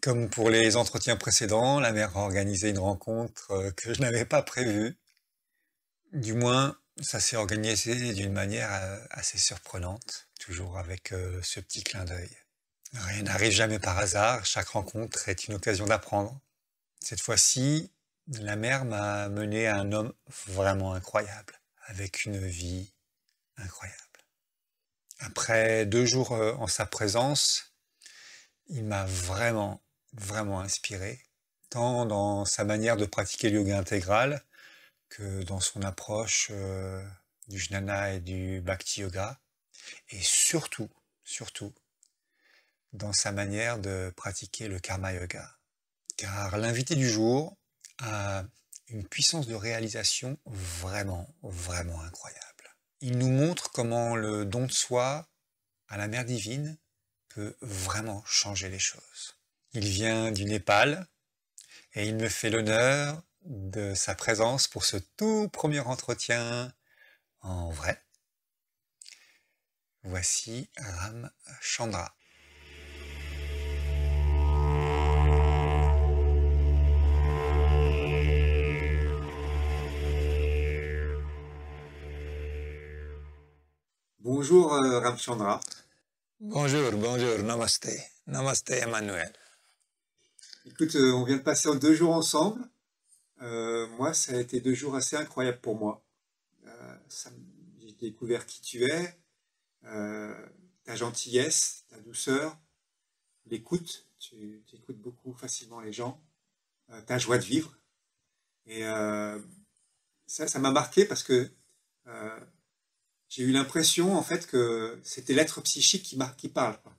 Comme pour les entretiens précédents, la mère a organisé une rencontre que je n'avais pas prévue. Du moins, ça s'est organisé d'une manière assez surprenante, toujours avec ce petit clin d'œil. Rien n'arrive jamais par hasard, chaque rencontre est une occasion d'apprendre. Cette fois-ci, la mère m'a mené à un homme vraiment incroyable, avec une vie incroyable. Après 2 jours en sa présence, il m'a vraiment inspiré, tant dans sa manière de pratiquer le yoga intégral que dans son approche du jnana et du bhakti yoga, et surtout, dans sa manière de pratiquer le karma yoga. Car l'invité du jour a une puissance de réalisation vraiment incroyable. Il nous montre comment le don de soi à la Mère Divine peut vraiment changer les choses. Il vient du Népal et il me fait l'honneur de sa présence pour ce tout premier entretien en vrai. Voici Ram Chandra. Bonjour Ramchandra. Bonjour, namaste. Namaste Emmanuel. Écoute, on vient de passer 2 jours ensemble. Moi, ça a été 2 jours assez incroyables pour moi. J'ai découvert qui tu es, ta gentillesse, ta douceur, l'écoute. Tu écoutes beaucoup facilement les gens, ta joie de vivre. Et ça m'a marqué parce que j'ai eu l'impression en fait que c'était l'être psychique qui parle, quoi.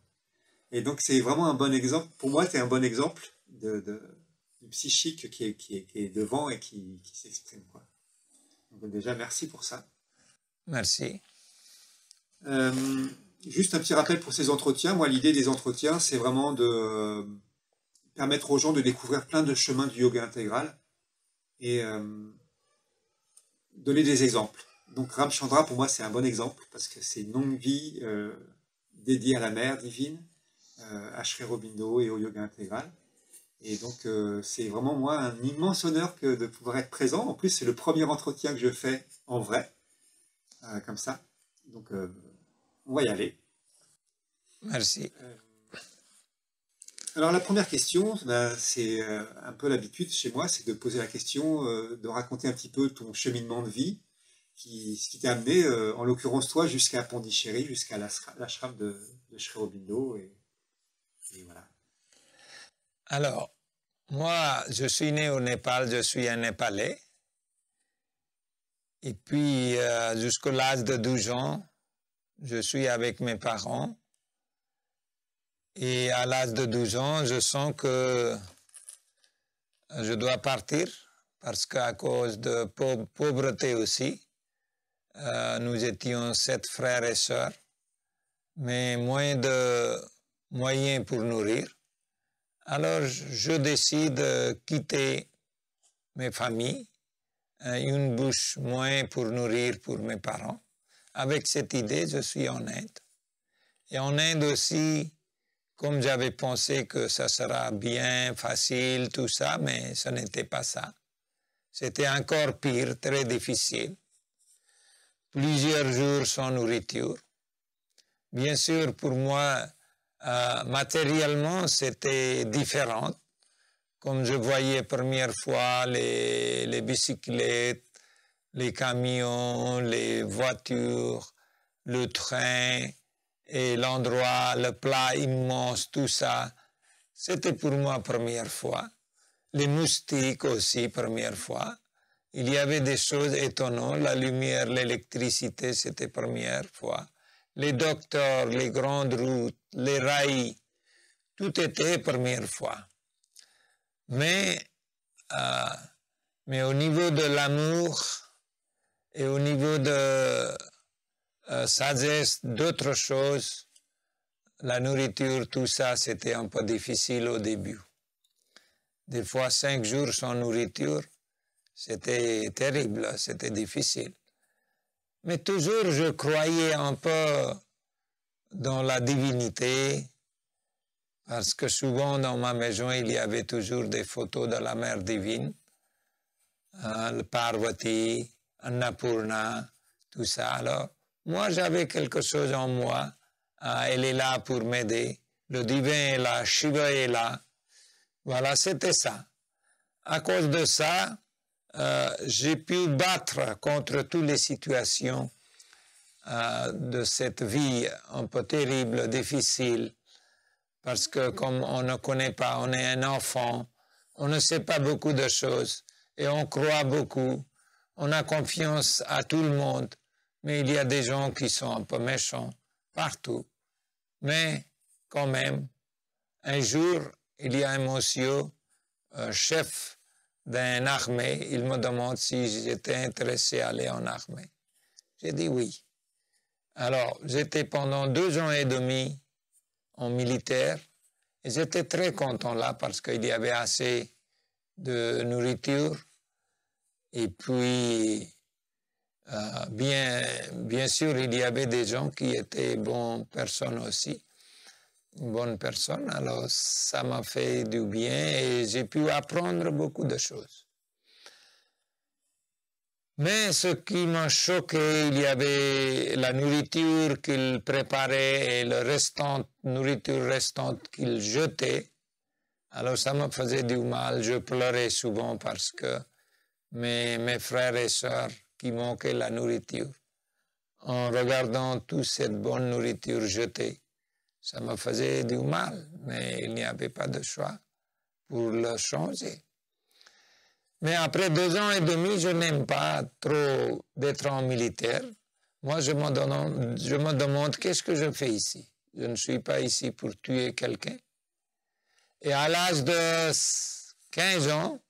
Et donc c'est vraiment un bon exemple. Pour moi, tu es un bon exemple du psychique qui est devant et qui s'exprime, quoi. Donc déjà, merci pour ça. Merci. Juste un petit rappel pour ces entretiens. Moi, l'idée des entretiens, c'est vraiment de permettre aux gens de découvrir plein de chemins du yoga intégral et donner des exemples. Donc Ramchandra, pour moi, c'est un bon exemple parce que c'est une longue vie dédiée à la Mère Divine, à Sri Aurobindo et au yoga intégral. Et donc, c'est vraiment, moi, un immense honneur de pouvoir être présent. En plus, c'est le premier entretien que je fais en vrai, comme ça. Donc, on va y aller. Merci. Alors, la première question, c'est un peu l'habitude chez moi, c'est de poser la question, de raconter un petit peu ton cheminement de vie, ce qui t'a amené, en l'occurrence toi, jusqu'à Pondichéry, jusqu'à l'ashram de Sri Aurobindo, et voilà. Alors, moi, je suis né au Népal, je suis un Népalais. Et puis, jusqu'à l'âge de 12 ans, je suis avec mes parents. Et à l'âge de 12 ans, je sens que je dois partir parce qu'à cause de pauvreté aussi, nous étions 7 frères et sœurs, mais moins de moyens pour nourrir. Alors, je décide de quitter mes familles, une bouche moins pour nourrir pour mes parents. Avec cette idée, je suis en Inde. Et en Inde aussi, comme j'avais pensé que ça sera bien, facile, tout ça, mais ce n'était pas ça. C'était encore pire, très difficile. Plusieurs jours sans nourriture. Bien sûr, pour moi, matériellement, c'était différent. Comme je voyais première fois les bicyclettes, les camions, les voitures, le train et l'endroit, le plat immense, tout ça, c'était pour moi première fois. Les moustiques aussi, première fois. Il y avait des choses étonnantes, la lumière, l'électricité, c'était première fois. Les docteurs, les grandes routes, les rails, tout était première fois. Mais au niveau de l'amour et au niveau de sagesse, d'autres choses, la nourriture, tout ça, c'était un peu difficile au début. Des fois, 5 jours sans nourriture, c'était terrible, c'était difficile. Mais toujours, je croyais un peu dans la divinité, parce que souvent dans ma maison, il y avait toujours des photos de la mère divine, le Parvati, Annapurna, tout ça. Alors, moi, j'avais quelque chose en moi. Elle est là pour m'aider. Le divin est là, Shiva est là. Voilà, c'était ça. À cause de ça, j'ai pu battre contre toutes les situations de cette vie un peu terrible, difficile, parce que comme on ne connaît pas, on est un enfant, on ne sait pas beaucoup de choses et on croit beaucoup, on a confiance à tout le monde, mais il y a des gens qui sont un peu méchants partout. Mais quand même, un jour, il y a un monsieur, chef d'une armée, il me demande si j'étais intéressé à aller en armée. J'ai dit oui. Alors, j'étais pendant 2 ans et demi en militaire et j'étais très content là parce qu'il y avait assez de nourriture et puis, bien sûr, il y avait des gens qui étaient bonnes personnes aussi. Bonne personne, alors ça m'a fait du bien et j'ai pu apprendre beaucoup de choses. Mais ce qui m'a choqué, il y avait la nourriture qu'il préparait et la nourriture restante qu'il jetait. Alors ça me faisait du mal, je pleurais souvent parce que mes frères et sœurs qui manquaient la nourriture, en regardant toute cette bonne nourriture jetée, ça me faisait du mal, mais il n'y avait pas de choix pour le changer. Mais après 2 ans et demi, je n'aime pas trop d'être en militaire. Moi, je me demande qu'est-ce que je fais ici. Je ne suis pas ici pour tuer quelqu'un. Et à l'âge de 15 ans,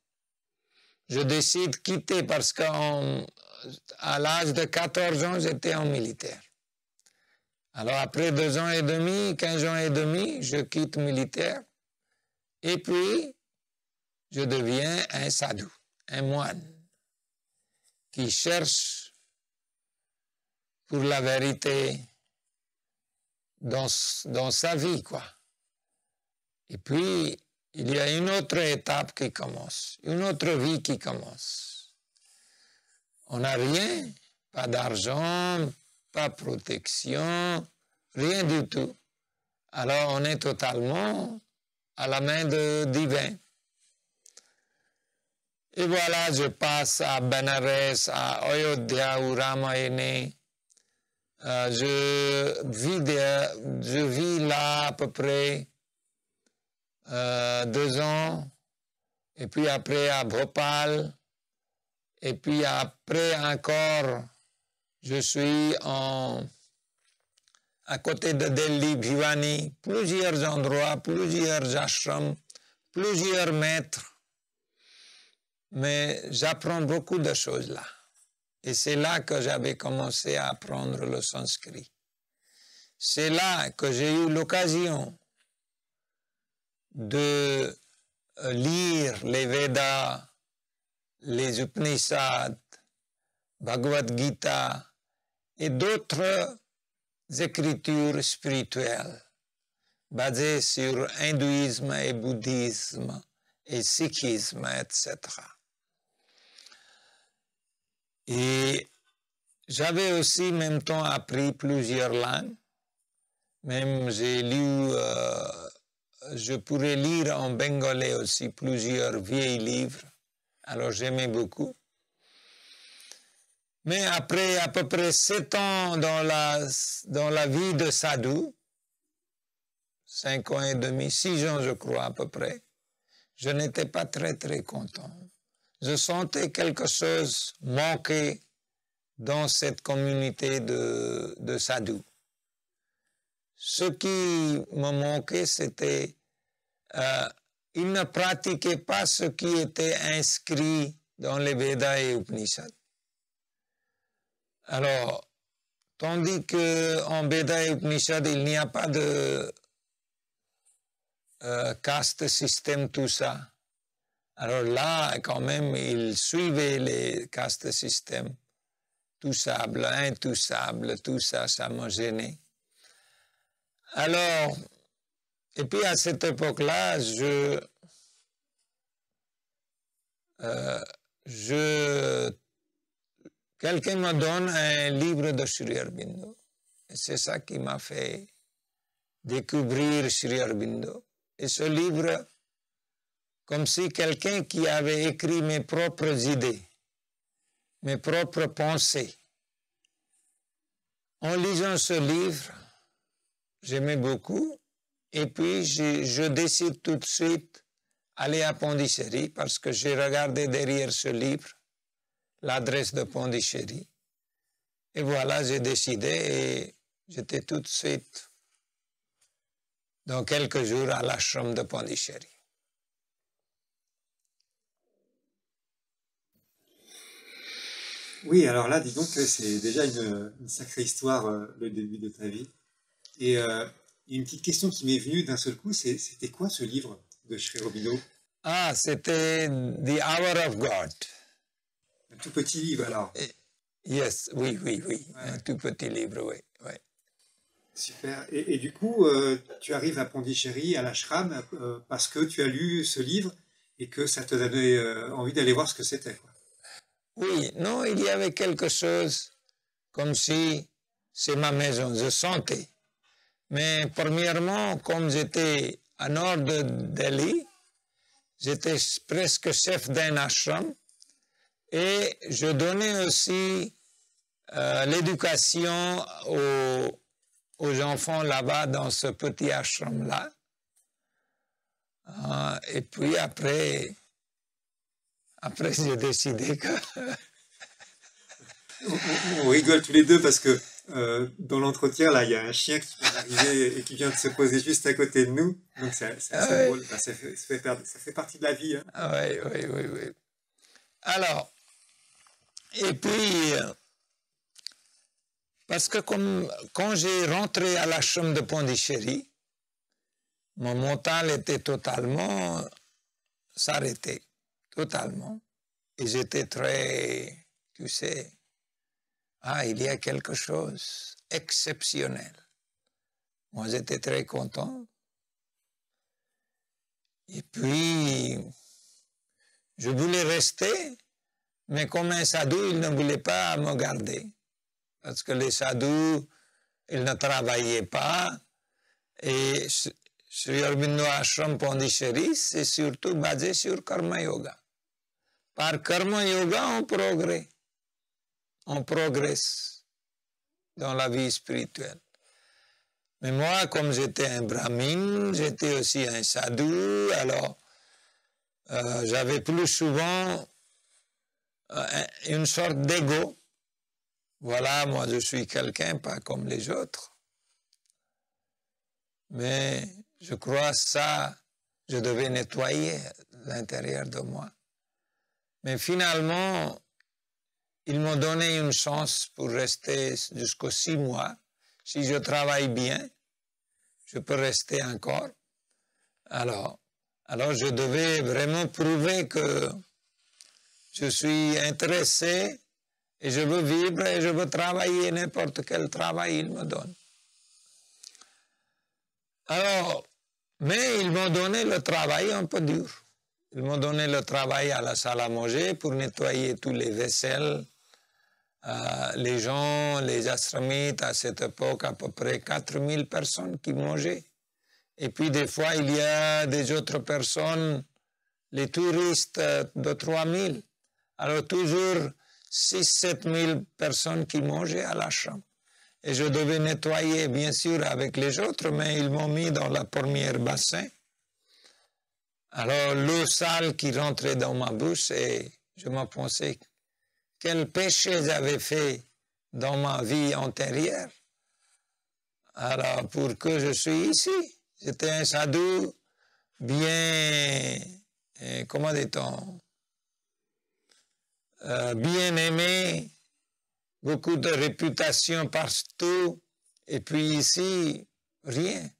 je décide de quitter parce qu'à l'âge de 14 ans, j'étais en militaire. Alors après 2 ans et demi, 15 ans et demi, je quitte militaire et puis je deviens un sadhu, un moine qui cherche pour la vérité dans sa vie, quoi. Et puis, il y a une autre étape qui commence, une autre vie qui commence. On n'a rien, pas d'argent, pas de protection, rien du tout. Alors on est totalement à la main de divin. Et voilà, je passe à Benares, à Ayodhya où Rama est né. Je vis là à peu près 2 ans. Et puis après à Bhopal. Et puis après encore, je suis à côté de Delhi, Bhivani, plusieurs endroits, plusieurs ashrams, plusieurs maîtres. Mais j'apprends beaucoup de choses là. Et c'est là que j'avais commencé à apprendre le sanskrit. C'est là que j'ai eu l'occasion de lire les Védas, les Upanishads, Bhagavad Gita et d'autres écritures spirituelles basées sur hindouisme et bouddhisme et sikhisme, etc. Et j'avais aussi en même temps appris plusieurs langues. Même j'ai lu, je pourrais lire en bengalais aussi plusieurs vieilles livres. Alors j'aimais beaucoup. Mais après à peu près 7 ans dans la vie de sadhu, 5 ans et demi, 6 ans je crois à peu près, je n'étais pas très très content. Je sentais quelque chose manquer dans cette communauté de sadhus. Ce qui me manquait, c'était ils ne pratiquaient pas ce qui était inscrit dans les Védas et Upanishads. Alors, tandis qu'en Védas et Upanishads, il n'y a pas de caste système, tout ça. Alors là, quand même, ils suivaient les castes systèmes. Touchable, intouchable, tout ça, ça m'a gêné. Alors, Et puis à cette époque-là, quelqu'un me donne un livre de Sri Aurobindo. Et c'est ça qui m'a fait découvrir Sri Aurobindo. Et ce livre, comme si quelqu'un qui avait écrit mes propres idées, mes propres pensées. En lisant ce livre, j'aimais beaucoup, et puis je décide tout de suite d'aller à Pondichéry parce que j'ai regardé derrière ce livre l'adresse de Pondichéry. Et voilà, j'ai décidé et j'étais tout de suite, dans quelques jours, à l'ashram de Pondichéry. Oui, alors là, dis donc que c'est déjà une sacrée histoire, le début de ta vie. Et une petite question qui m'est venue d'un seul coup, c'était quoi ce livre de Sri Aurobindo? Ah, c'était The Hour of God. Un tout petit livre alors. Yes, oui, Ouais. un tout petit livre, oui. Super. Et du coup, tu arrives à Pondichéry, à l'ashram, parce que tu as lu ce livre et que ça te donnait envie d'aller voir ce que c'était, quoi. Oui, non, il y avait quelque chose comme si c'est ma maison, je sentais. Mais premièrement, comme j'étais à nord de Delhi, j'étais presque chef d'un ashram et je donnais aussi l'éducation aux enfants là-bas dans ce petit ashram-là. Et puis après j'ai décidé que... On rigole tous les deux parce que dans l'entretien, là, il y a un chien qui vient d'arriver et qui vient de se poser juste à côté de nous. Donc c'est assez drôle. Ben, ça fait partie de la vie, hein. Oui. Alors, et puis, parce que quand j'ai rentré à l'ashram de Pondichéry, mon mental était totalement s'arrêté, totalement. Et j'étais très, tu sais, il y a quelque chose exceptionnel. Moi, j'étais très content. Et puis, je voulais rester, mais comme un sadhu, il ne voulait pas me garder. Parce que les sadhus, ils ne travaillaient pas. Et Sri Aurobindo Ashram Pondichéry, c'est surtout basé sur Karma Yoga. Par Karma Yoga, on progresse dans la vie spirituelle. Mais moi, comme j'étais un brahmine, j'étais aussi un sadhu, alors j'avais plus souvent une sorte d'ego. Voilà, moi je suis quelqu'un, pas comme les autres. Mais je crois ça, je devais nettoyer l'intérieur de moi. Mais finalement, ils m'ont donné une chance pour rester jusqu'aux 6 mois. Si je travaille bien, je peux rester encore. Alors je devais vraiment prouver que je suis intéressé et je veux vivre et je veux travailler n'importe quel travail il me donne. Alors, mais ils m'ont donné le travail un peu dur. Ils m'ont donné le travail à la salle à manger pour nettoyer tous les vaisselles. Les gens, les ashramites, à cette époque, à peu près 4000 personnes qui mangeaient. Et puis des fois, il y a des autres personnes, les touristes de 3000. Alors toujours 6-7 000 personnes qui mangeaient à l'ashram. Et je devais nettoyer, bien sûr, avec les autres, mais ils m'ont mis dans la première bassin. Alors l'eau sale qui rentrait dans ma bouche et je me pensais quel péché j'avais fait dans ma vie antérieure. Alors pour que je suis ici, j'étais un sadhu bien, comment dit-on, bien aimé, beaucoup de réputation partout, et puis ici, rien.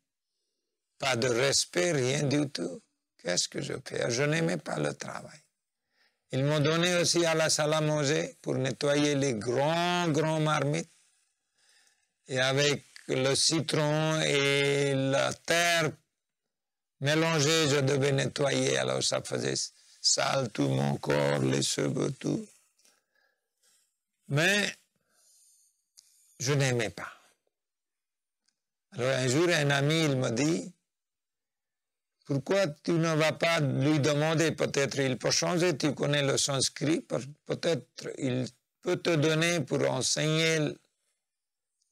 Pas de respect, rien du tout. Qu'est-ce que je fais? Je n'aimais pas le travail. Ils m'ont donné aussi à la salle à manger pour nettoyer les grands marmites. Et avec le citron et la terre mélanger, je devais nettoyer, alors ça faisait sale tout mon corps, les cheveux, tout. Mais je n'aimais pas. Alors un jour, un ami, il me dit, pourquoi tu ne vas pas lui demander, peut-être il peut changer, tu connais le sanskrit, peut-être il peut te donner pour enseigner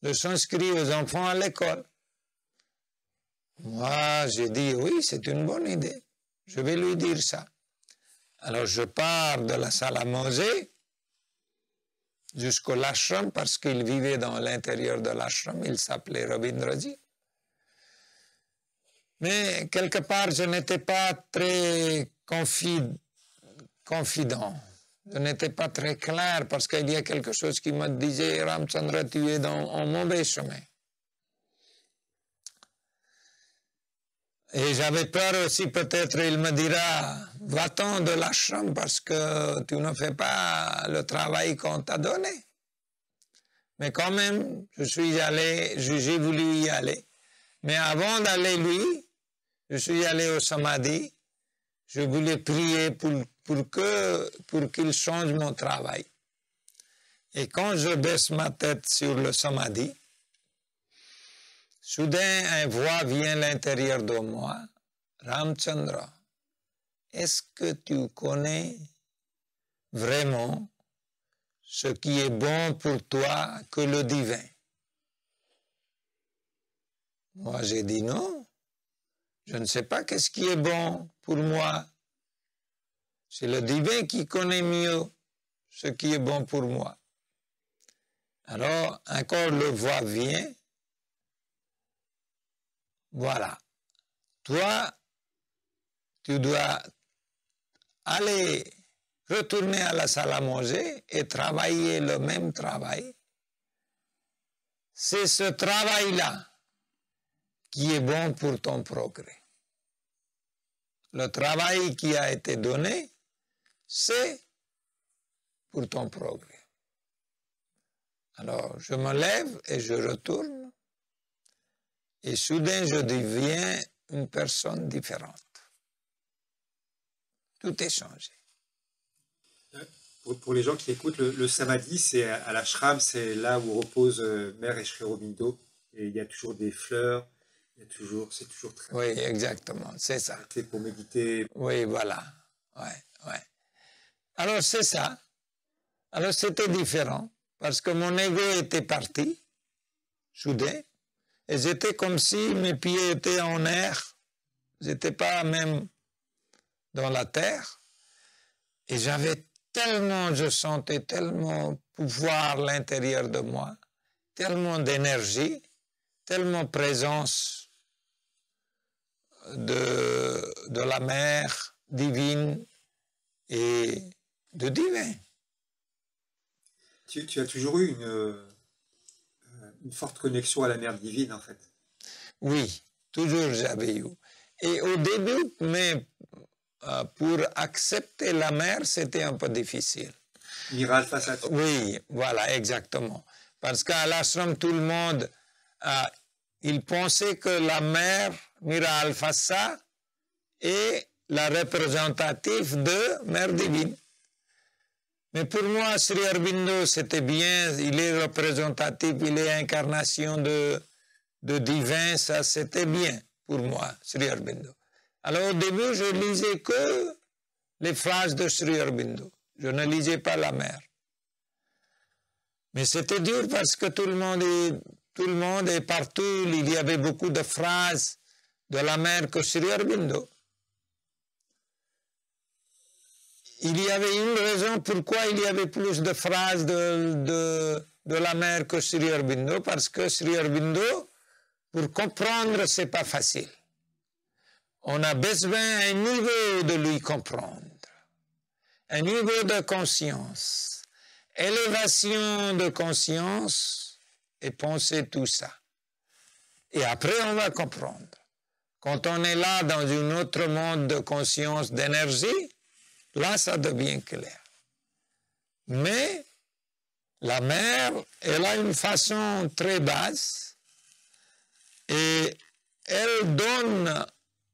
le sanskrit aux enfants à l'école. Moi, j'ai dit, oui, c'est une bonne idée, je vais lui dire ça. Alors je pars de la salle à manger jusqu'au l'ashram, parce qu'il vivait dans l'intérieur de l'ashram, il s'appelait Rabindraji. Mais quelque part, je n'étais pas très confident. Je n'étais pas très clair parce qu'il y a quelque chose qui me disait « Ramchandra, tu es en mauvais chemin ». Et j'avais peur aussi, peut-être, il me dira « Va-t'en de l'ashram parce que tu ne fais pas le travail qu'on t'a donné ». Mais quand même, j'ai voulu y aller. Mais avant d'aller lui, je suis allé au samadhi, je voulais prier pour qu'il change mon travail. Et quand je baisse ma tête sur le samadhi, soudain, une voix vient à l'intérieur de moi. Ramchandra, est-ce que tu connais vraiment ce qui est bon pour toi que le divin? Moi, j'ai dit non. Je ne sais pas qu'est-ce qui est bon pour moi. C'est le divin qui connaît mieux ce qui est bon pour moi. Alors, encore le voix vient. Voilà. Toi, tu dois aller retourner à la salle à manger et travailler le même travail. C'est ce travail-là qui est bon pour ton progrès. Le travail qui a été donné, c'est pour ton progrès. Alors, je me lève et je retourne, et soudain, je deviens une personne différente. Tout est changé. Pour les gens qui écoutent, le samadhi, c'est à l'ashram, c'est là où repose Mère et Sri Aurobindo, et il y a toujours des fleurs. C'est toujours très... Oui, exactement, c'est ça. C'est pour méditer. Oui, voilà. Ouais. Alors, c'est ça. Alors, c'était différent, parce que mon ego était parti, soudain, et j'étais comme si mes pieds étaient en air, j'étais pas même dans la terre, et je sentais tellement pouvoir à l'intérieur de moi, tellement d'énergie, tellement présence de la mère divine et de divin. Tu as toujours eu une forte connexion à la mère divine, en fait. Oui, toujours j'avais eu. Et au début, mais pour accepter la mère, c'était un peu difficile. Mira Alpha Satori. Oui, voilà, exactement. Parce qu'à l'ashram, tout le monde, il pensait que la mère, Mira Alfassa, est la représentative de Mère Divine. Mais pour moi, Sri Aurobindo, c'était bien, il est représentatif, il est incarnation de divin, ça c'était bien pour moi, Sri Aurobindo. Alors au début, je lisais que les phrases de Sri Aurobindo, je ne lisais pas la mère. Mais c'était dur parce que tout le monde est partout, il y avait beaucoup de phrases de la mère que Sri Aurobindo. Il y avait une raison pourquoi il y avait plus de phrases de la mère que Sri Aurobindo, parce que Sri Aurobindo, pour comprendre, c'est pas facile. On a besoin d'un niveau de lui comprendre, un niveau de conscience, élévation de conscience et penser tout ça. Et après, on va comprendre. Quand on est là dans un autre monde de conscience, d'énergie, là, ça devient clair. Mais la mère, elle a une façon très basse et elle donne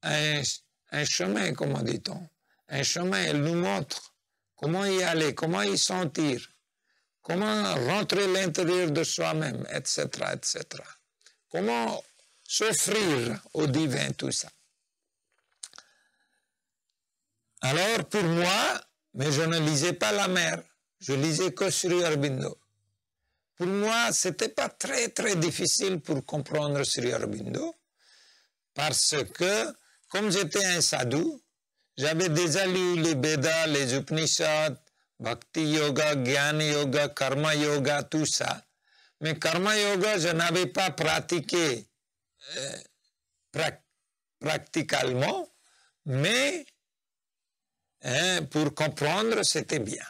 un chemin, comment dit-on? Un chemin, elle nous montre comment y aller, comment y sentir, comment rentrer à l'intérieur de soi-même, etc., etc. Comment s'offrir au divin, tout ça. Alors, pour moi, mais je ne lisais pas la mer, je lisais que Sri Aurobindo. Pour moi, ce n'était pas très, très difficile pour comprendre Sri Aurobindo, parce que, comme j'étais un sadhu, j'avais déjà lu les Védas, les Upanishads, Bhakti Yoga, Jnana Yoga, Karma Yoga, tout ça. Mais Karma Yoga, je n'avais pas pratiqué praticalement, mais pour comprendre, c'était bien.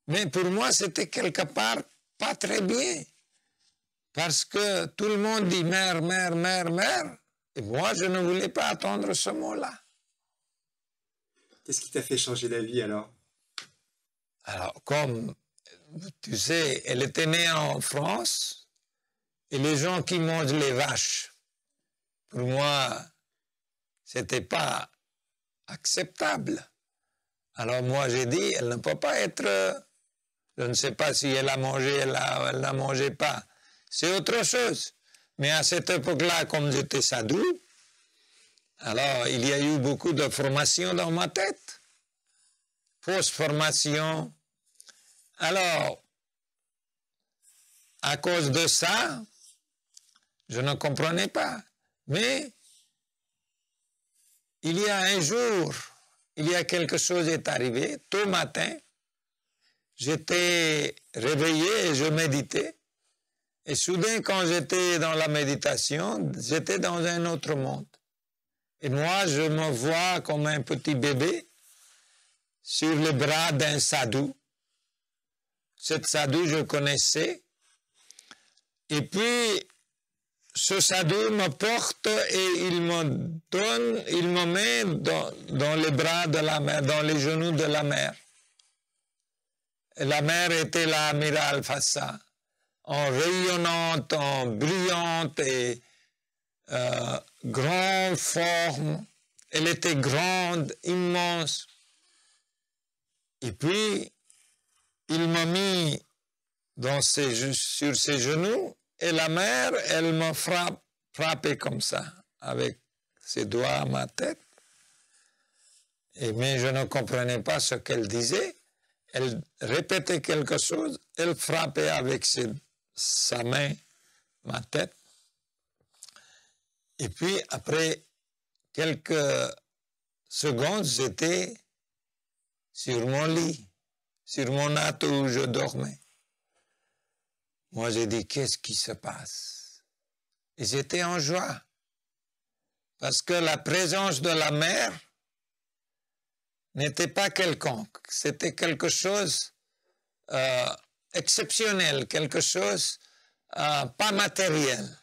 Mais pour moi, c'était quelque part pas très bien. Parce que tout le monde dit mer, mer, mer, mer. Et moi, je ne voulais pas attendre ce mot-là. Qu'est-ce qui t'a fait changer d'avis alors? Alors, comme tu sais, elle était née en France, et les gens qui mangent les vaches, pour moi, c'était pas acceptable. Alors moi, j'ai dit, elle ne peut pas être... Je ne sais pas si elle a mangé, elle n'a mangé pas. C'est autre chose. Mais à cette époque-là, comme j'étais sadhu, alors il y a eu beaucoup de formations dans ma tête. Fausse formation. Alors, à cause de ça, je ne comprenais pas. Mais il y a un jour, il y a quelque chose est arrivé, tôt matin, j'étais réveillé et je méditais. Et soudain, quand j'étais dans la méditation, j'étais dans un autre monde. Et moi, je me vois comme un petit bébé sur les bras d'un sadhu. Cet sadhu, je connaissais. Et puis, ce sadhu me porte et il me met dans les bras de la mer, dans les genoux de la mer. Et la mer était l'amiral Fassa, en rayonnante, en brillante et grande forme. Elle était grande, immense. Et puis, il m'a mis sur ses genoux et la mer, elle m'a frappé comme ça, avec ses doigts à ma tête. Mais je ne comprenais pas ce qu'elle disait. Elle répétait quelque chose, elle frappait avec sa main ma tête. Et puis, après quelques secondes, j'étais sur mon lit, sur mon natte où je dormais. Moi, j'ai dit, qu'est-ce qui se passe? Et j'étais en joie, parce que la présence de la mer n'était pas quelconque, c'était quelque chose exceptionnel, quelque chose pas matériel.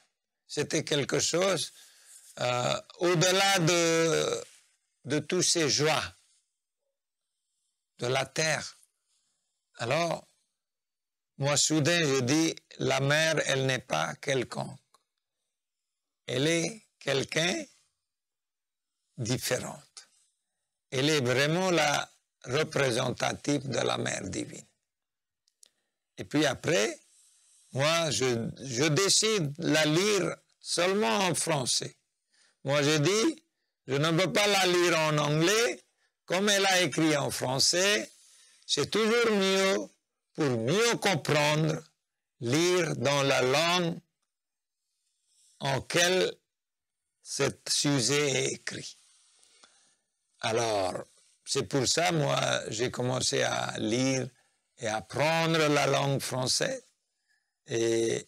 C'était quelque chose au-delà de tous ces joies de la terre. Alors, moi, soudain, je dis, la mer, elle n'est pas quelconque. Elle est quelqu'un différente. Elle est vraiment la représentative de la mère divine. Et puis après, moi, je décide de la lire seulement en français. Moi, je dis, je ne peux pas la lire en anglais, comme elle a écrit en français. C'est toujours mieux, pour mieux comprendre, lire dans la langue en laquelle ce sujet est écrit. Alors, c'est pour ça, moi, j'ai commencé à lire et apprendre la langue française. Et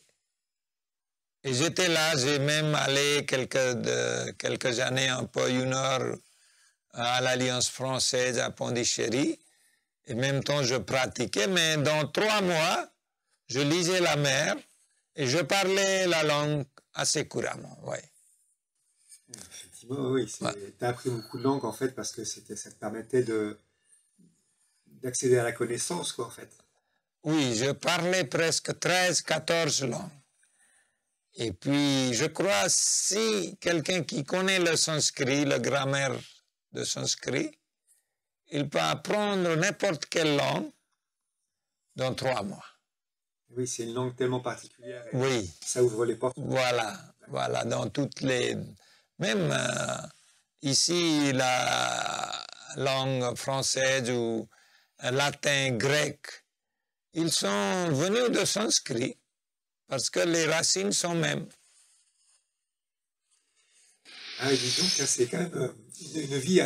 j'étais là, j'ai même allé quelques années, un peu 1 heure à l'Alliance française à Pondichéry. Et en même temps, je pratiquais, mais dans 3 mois, je lisais la mer et je parlais la langue assez couramment, oui. Effectivement, oui. Tu as appris beaucoup de langues, en fait, parce que ça te permettait d'accéder à la connaissance, quoi, en fait. Oui, je parlais presque 13, 14 langues. Et puis, je crois, si quelqu'un qui connaît le sanskrit, la grammaire de sanskrit, il peut apprendre n'importe quelle langue dans 3 mois. Oui, c'est une langue tellement particulière. Et Oui. ça ouvre les portes. Voilà, dans toutes les... Même ici, la langue française ou latin, grec, ils sont venus de sanskrit parce que les racines sont mêmes. Ah, dis donc, c'est quand même une vie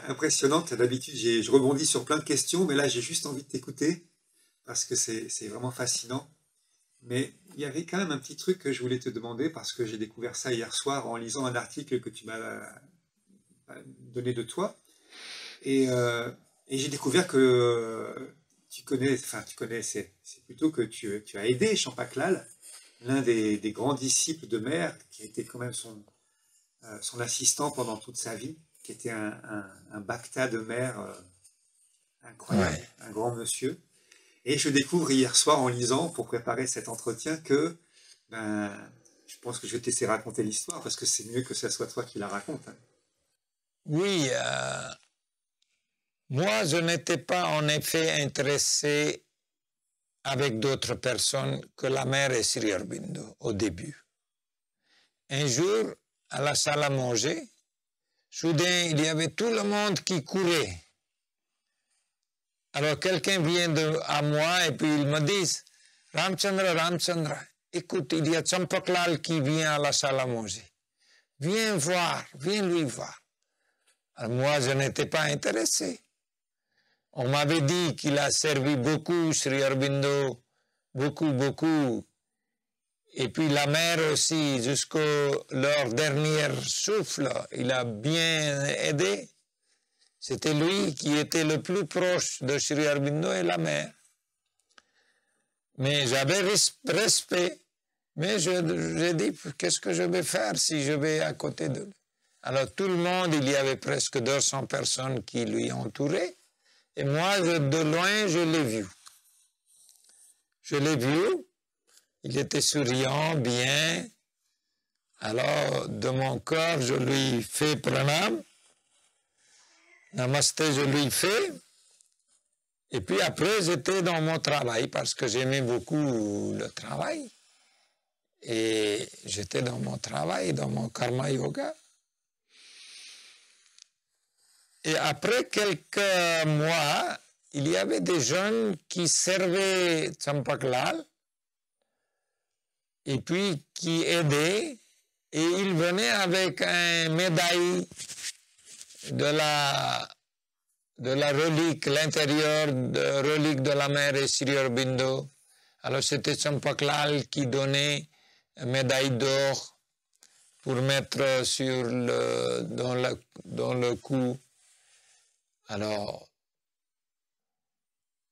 impressionnante. D'habitude, je rebondis sur plein de questions, mais là, j'ai juste envie de t'écouter parce que c'est vraiment fascinant. Mais il y avait quand même un petit truc que je voulais te demander parce que j'ai découvert ça hier soir en lisant un article que tu m'as donné de toi. Et j'ai découvert que tu connais, c'est plutôt que tu as aidé Champaklal, l'un des grands disciples de Mère, qui était quand même son assistant pendant toute sa vie, qui était un Bhakta de Mère incroyable, un grand monsieur. Et je découvre hier soir en lisant, pour préparer cet entretien, que je pense que je vais te laisser raconter l'histoire, parce que c'est mieux que ce soit toi qui la raconte. Hein. Oui, moi, je n'étais pas en effet intéressé avec d'autres personnes que la mère et Sri Aurobindo au début. Un jour, à la salle à manger, soudain, il y avait tout le monde qui courait. Alors quelqu'un vient à moi et puis il me dit, Ramchandra, écoute, il y a Champaklal qui vient à la salle à manger. Viens lui voir. Alors moi, je n'étais pas intéressé. On m'avait dit qu'il a servi beaucoup Sri Aurobindo, beaucoup. Et puis la mère aussi, jusqu'au leur dernier souffle, il a bien aidé. C'était lui qui était le plus proche de Sri Aurobindo et la mère. Mais j'avais respect. Mais j'ai dit, qu'est-ce que je vais faire si je vais à côté de lui? Alors tout le monde, il y avait presque 200 personnes qui lui entouraient. Et moi, de loin, je l'ai vu. Il était souriant, bien. Alors, de mon cœur, je lui fais pranam. Namasté, je lui fais. Et puis après, j'étais dans mon travail parce que j'aimais beaucoup le travail. Et j'étais dans mon travail, dans mon karma yoga. Et après quelques mois, il y avait des jeunes qui servaient Champaklal et puis qui aidaient. Et ils venaient avec une médaille de la relique, l'intérieur de relique de la mère et Sri Aurobindo. Alors c'était Champaklal qui donnait une médaille d'or pour mettre dans le cou. Alors,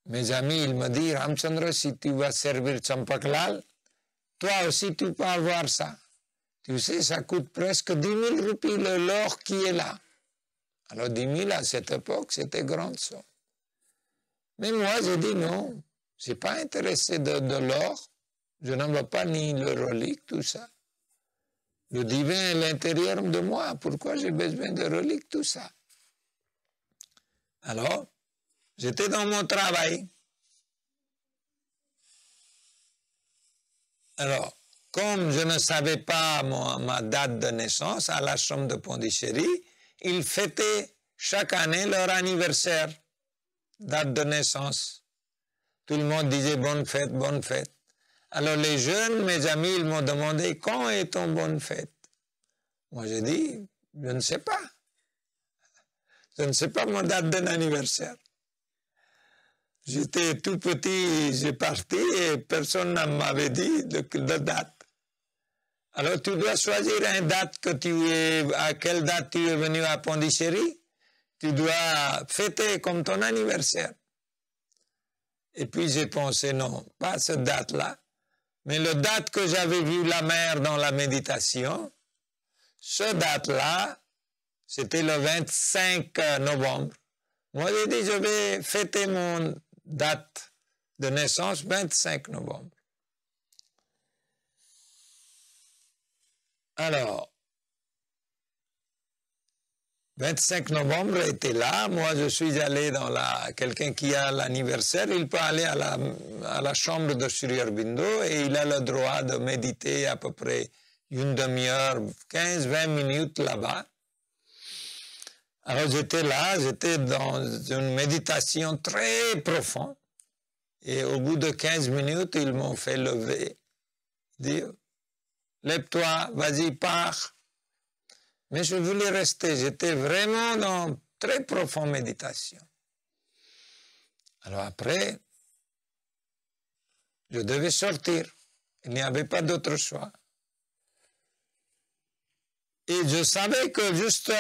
mes amis, ils me disent, Ramchandra, si tu vas servir Champaklal, toi aussi tu peux avoir ça. Tu sais, ça coûte presque 10 000 roupies l'or qui est là. Alors 10 000 à cette époque, c'était grande somme. Mais moi, j'ai dit non, je ne suis pas intéressé de l'or. Je n'en veux pas ni le relique, tout ça. Le divin est à l'intérieur de moi. Pourquoi j'ai besoin de relique, tout ça? Alors, j'étais dans mon travail. Alors, comme je ne savais pas ma date de naissance à l'ashram de Pondichéry, ils fêtaient chaque année leur anniversaire, date de naissance. Tout le monde disait bonne fête, bonne fête. Alors les jeunes, mes amis, ils m'ont demandé quand est ton bonne fête? Moi j'ai dit, je ne sais pas. Je ne sais pas ma date d'anniversaire. J'étais tout petit, j'ai parti et personne ne m'avait dit de date. Alors tu dois choisir une date à quelle date tu es venu à Pondichéry. Tu dois fêter comme ton anniversaire. Et puis j'ai pensé, non, pas cette date-là, mais la date que j'avais vu la mère dans la méditation, cette date-là, c'était le 25 novembre. Moi, j'ai dit, je vais fêter mon date de naissance 25 novembre. Alors, 25 novembre était là. Moi, je suis allé dans quelqu'un qui a l'anniversaire, il peut aller à la chambre de Sri Aurobindo et il a le droit de méditer à peu près une demi-heure, 15-20 minutes là-bas. Alors, j'étais là, j'étais dans une méditation très profonde. Et au bout de 15 minutes, ils m'ont fait lever, dire, lève-toi, vas-y, pars. Mais je voulais rester, j'étais vraiment dans très profonde méditation. Alors après, je devais sortir. Il n'y avait pas d'autre choix. Et je savais que juste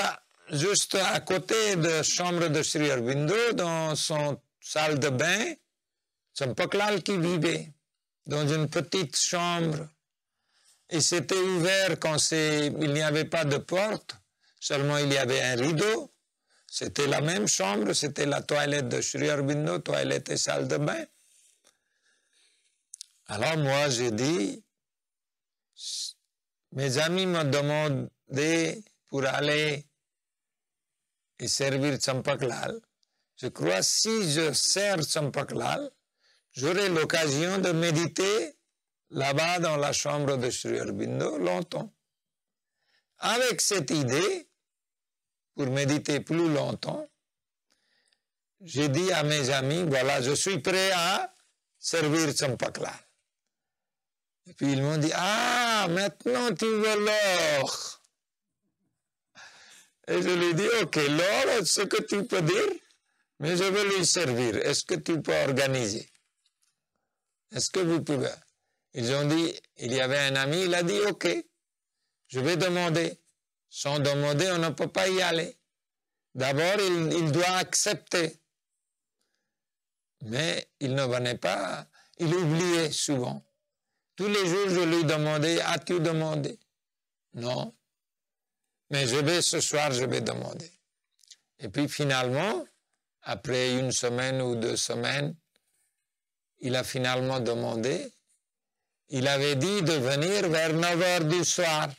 à côté de la chambre de Sri Aurobindo, dans son salle de bain, Champaklal qui vivait dans une petite chambre. Et c'était ouvert quand il n'y avait pas de porte, seulement il y avait un rideau. C'était la même chambre, c'était la toilette de Sri Aurobindo, toilette et salle de bain. Alors moi j'ai dit, mes amis m'ont demandé pour aller et servir Champaklal. Je crois si je sers Champaklal, j'aurai l'occasion de méditer là-bas dans la chambre de Sri Aurobindo longtemps. Avec cette idée, pour méditer plus longtemps, j'ai dit à mes amis, voilà, je suis prêt à servir Champaklal. Et puis ils m'ont dit, ah, maintenant tu veux l'or. Et je lui ai dit, ok, l'or, ce que tu peux dire, mais je veux lui servir. Est-ce que tu peux organiser? Est-ce que vous pouvez? Ils ont dit, il y avait un ami, il a dit, ok, je vais demander. Sans demander, on ne peut pas y aller. D'abord, il doit accepter. Mais il ne venait pas, il oubliait souvent. Tous les jours, je lui demandais, as-tu demandé? Non. Mais ce soir, je vais demander. Et puis finalement, après une semaine ou 2 semaines, il a finalement demandé. Il avait dit de venir vers 9 heures du soir.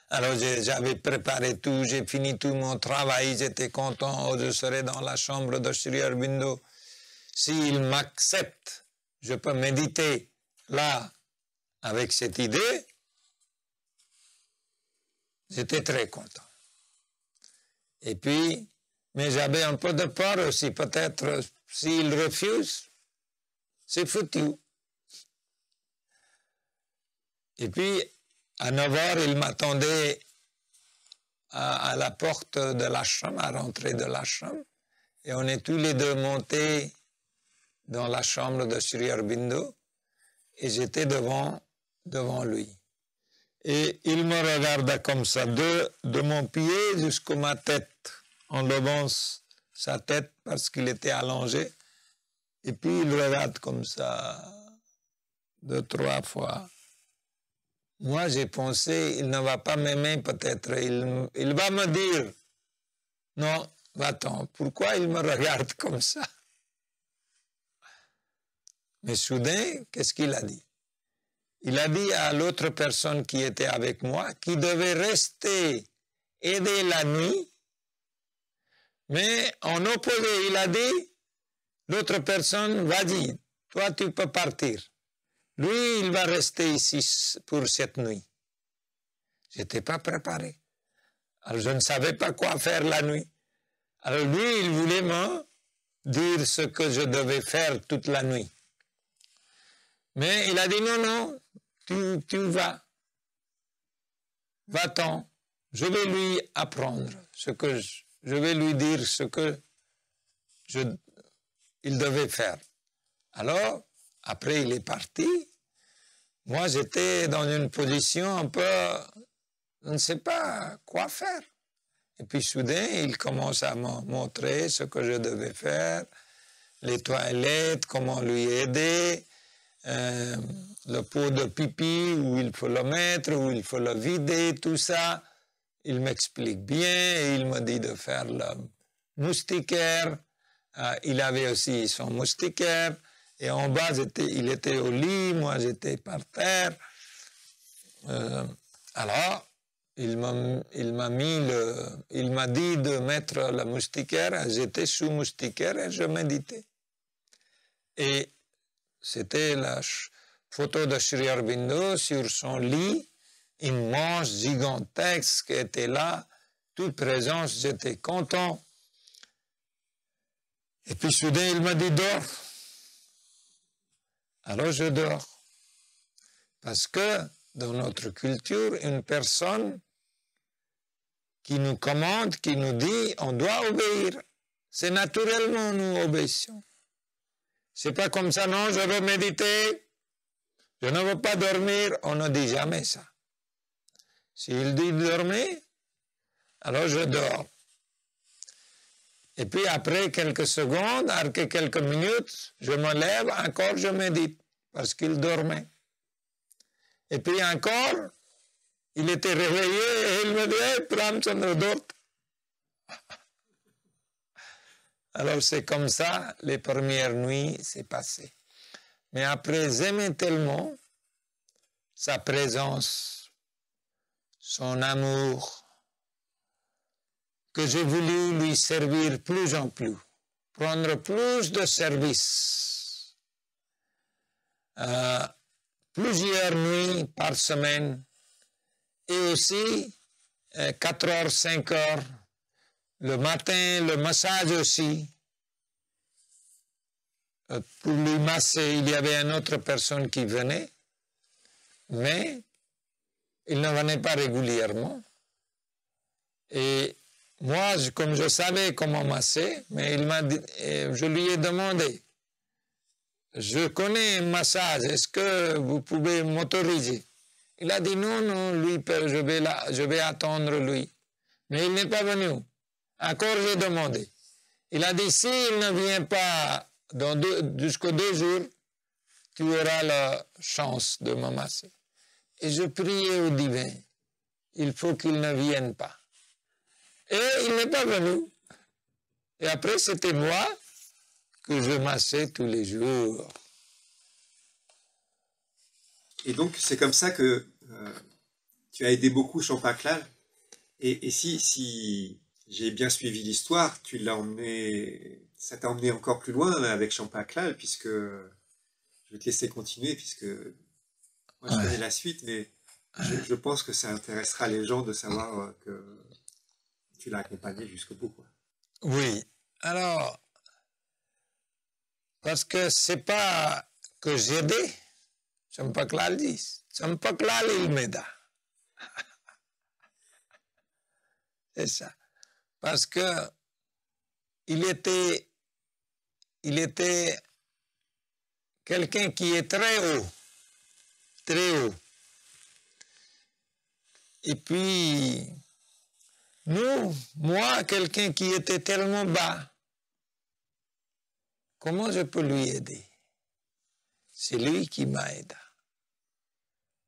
Alors j'avais préparé tout, j'ai fini tout mon travail, j'étais content, oh, je serai dans la chambre de Sri Aurobindo. S'il m'accepte, je peux méditer là avec cette idée. J'étais très content. Et puis, mais j'avais un peu de peur aussi, peut-être s'il refuse, c'est foutu. Et puis, à 9 heures, il m'attendait à la porte de l'ashram, à rentrer de l'ashram. Et on est tous les deux montés dans la chambre de Sri Aurobindo. Et j'étais devant lui. Et il me regarda comme ça, de mon pied jusqu'à ma tête, en levant sa tête parce qu'il était allongé. Et puis il regarde comme ça, 2, 3 fois. Moi, j'ai pensé, il ne va pas m'aimer peut-être, il va me dire, non, va-t'en, pourquoi il me regarde comme ça? Mais soudain, qu'est-ce qu'il a dit? Il a dit à l'autre personne qui était avec moi, qui devait rester aider la nuit, mais en opposé, il a dit, l'autre personne, vas-y, toi tu peux partir. Lui, il va rester ici pour cette nuit. Je n'étais pas préparé. Alors, je ne savais pas quoi faire la nuit. Alors, lui, il voulait me dire ce que je devais faire toute la nuit. Mais il a dit, non, non, tu vas. Va-t'en. Je vais lui apprendre je vais lui dire ce que il devait faire. Alors, après, il est parti. Moi, j'étais dans une position un peu, je ne sais pas quoi faire. Et puis, soudain, il commence à me montrer ce que je devais faire, les toilettes, comment lui aider, le pot de pipi, où il faut le mettre, où il faut le vider, tout ça. Il m'explique bien et il me dit de faire le moustiquaire. Il avait aussi son moustiquaire. Et en bas, il était au lit, moi j'étais par terre. Alors, il m'a dit de mettre la moustiquaire, j'étais sous moustiquaire et je méditais. Et c'était la photo de Sri Aurobindo sur son lit, immense, gigantesque, qui était là, toute présence, j'étais content. Et puis soudain, il m'a dit, dors. Alors je dors. Parce que dans notre culture, une personne qui nous commande, qui nous dit, on doit obéir. C'est naturellement nous obéissons. C'est pas comme ça, non, je veux méditer, je ne veux pas dormir, on ne dit jamais ça. S'il dit dormir, alors je dors. Et puis après quelques secondes, après quelques minutes, je me lève, encore je médite, parce qu'il dormait. Et puis encore, il était réveillé et il me dit, hey, Ramchandra, dort. Alors c'est comme ça, les premières nuits, c'est passé. Mais après, j'aimais tellement sa présence, son amour, que j'ai voulu lui servir plus en plus, prendre plus de service. Plusieurs nuits par semaine, et aussi 4 heures, 5 heures, le matin, le massage aussi. Pour lui masser, il y avait une autre personne qui venait, mais il ne venait pas régulièrement. Et moi, comme je savais comment masser, mais il m'a dit, je lui ai demandé, je connais un massage, est-ce que vous pouvez m'autoriser? Il a dit non, non, lui, je vais attendre lui. Mais il n'est pas venu. Encore j'ai demandé. Il a dit, s'il ne vient pas jusqu'aux 2 jours, tu auras la chance de me masser. Et je priais au divin, il faut qu'il ne vienne pas. Et il n'est pas venu. Et après, c'était moi que je massais tous les jours. Et donc, c'est comme ça que tu as aidé beaucoup Champaklal. Et si j'ai bien suivi l'histoire, ça t'a emmené encore plus loin avec Champaklal, puisque je vais te laisser continuer, puisque moi je connais la suite, mais je pense que ça intéressera les gens de savoir que tu l'as accompagné jusqu'au bout, quoi. Oui, alors, parce que c'est pas que j'ai aidé, Champaklal dit, Champaklal il m'aida. C'est ça. Parce que il était quelqu'un qui est très haut, très haut. Et puis, moi, quelqu'un qui était tellement bas, comment je peux lui aider? C'est lui qui m'a aidé.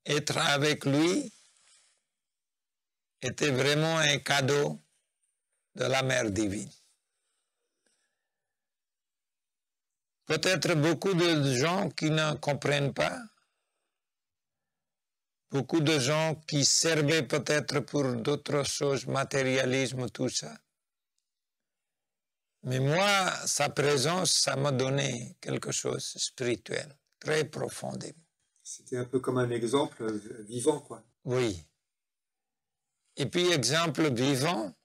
Être avec lui était vraiment un cadeau de la Mère divine. Peut-être beaucoup de gens qui ne comprennent pas, beaucoup de gens qui servaient peut-être pour d'autres choses, matérialisme, tout ça. Mais moi, sa présence, ça m'a donné quelque chose de spirituel, très profondément. C'était un peu comme un exemple vivant, quoi. Oui. Et puis, exemple vivant,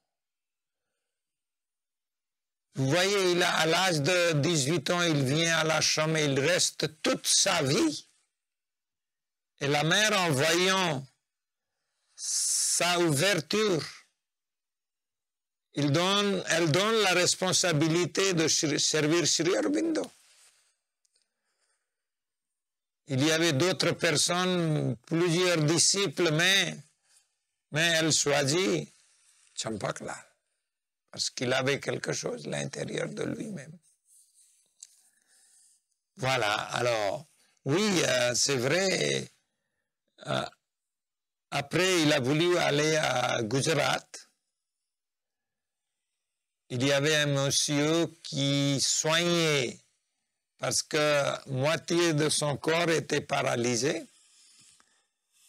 vous voyez, à l'âge de 18 ans, il vient à l'ashram et il reste toute sa vie. Et la mère, en voyant sa ouverture, elle donne la responsabilité de servir Sri Aurobindo. Il y avait d'autres personnes, plusieurs disciples, mais elle choisit Champaklal, parce qu'il avait quelque chose à l'intérieur de lui-même. Voilà, alors, oui, c'est vrai, après il a voulu aller à Gujarat. Il y avait un monsieur qui soignait parce que moitié de son corps était paralysé.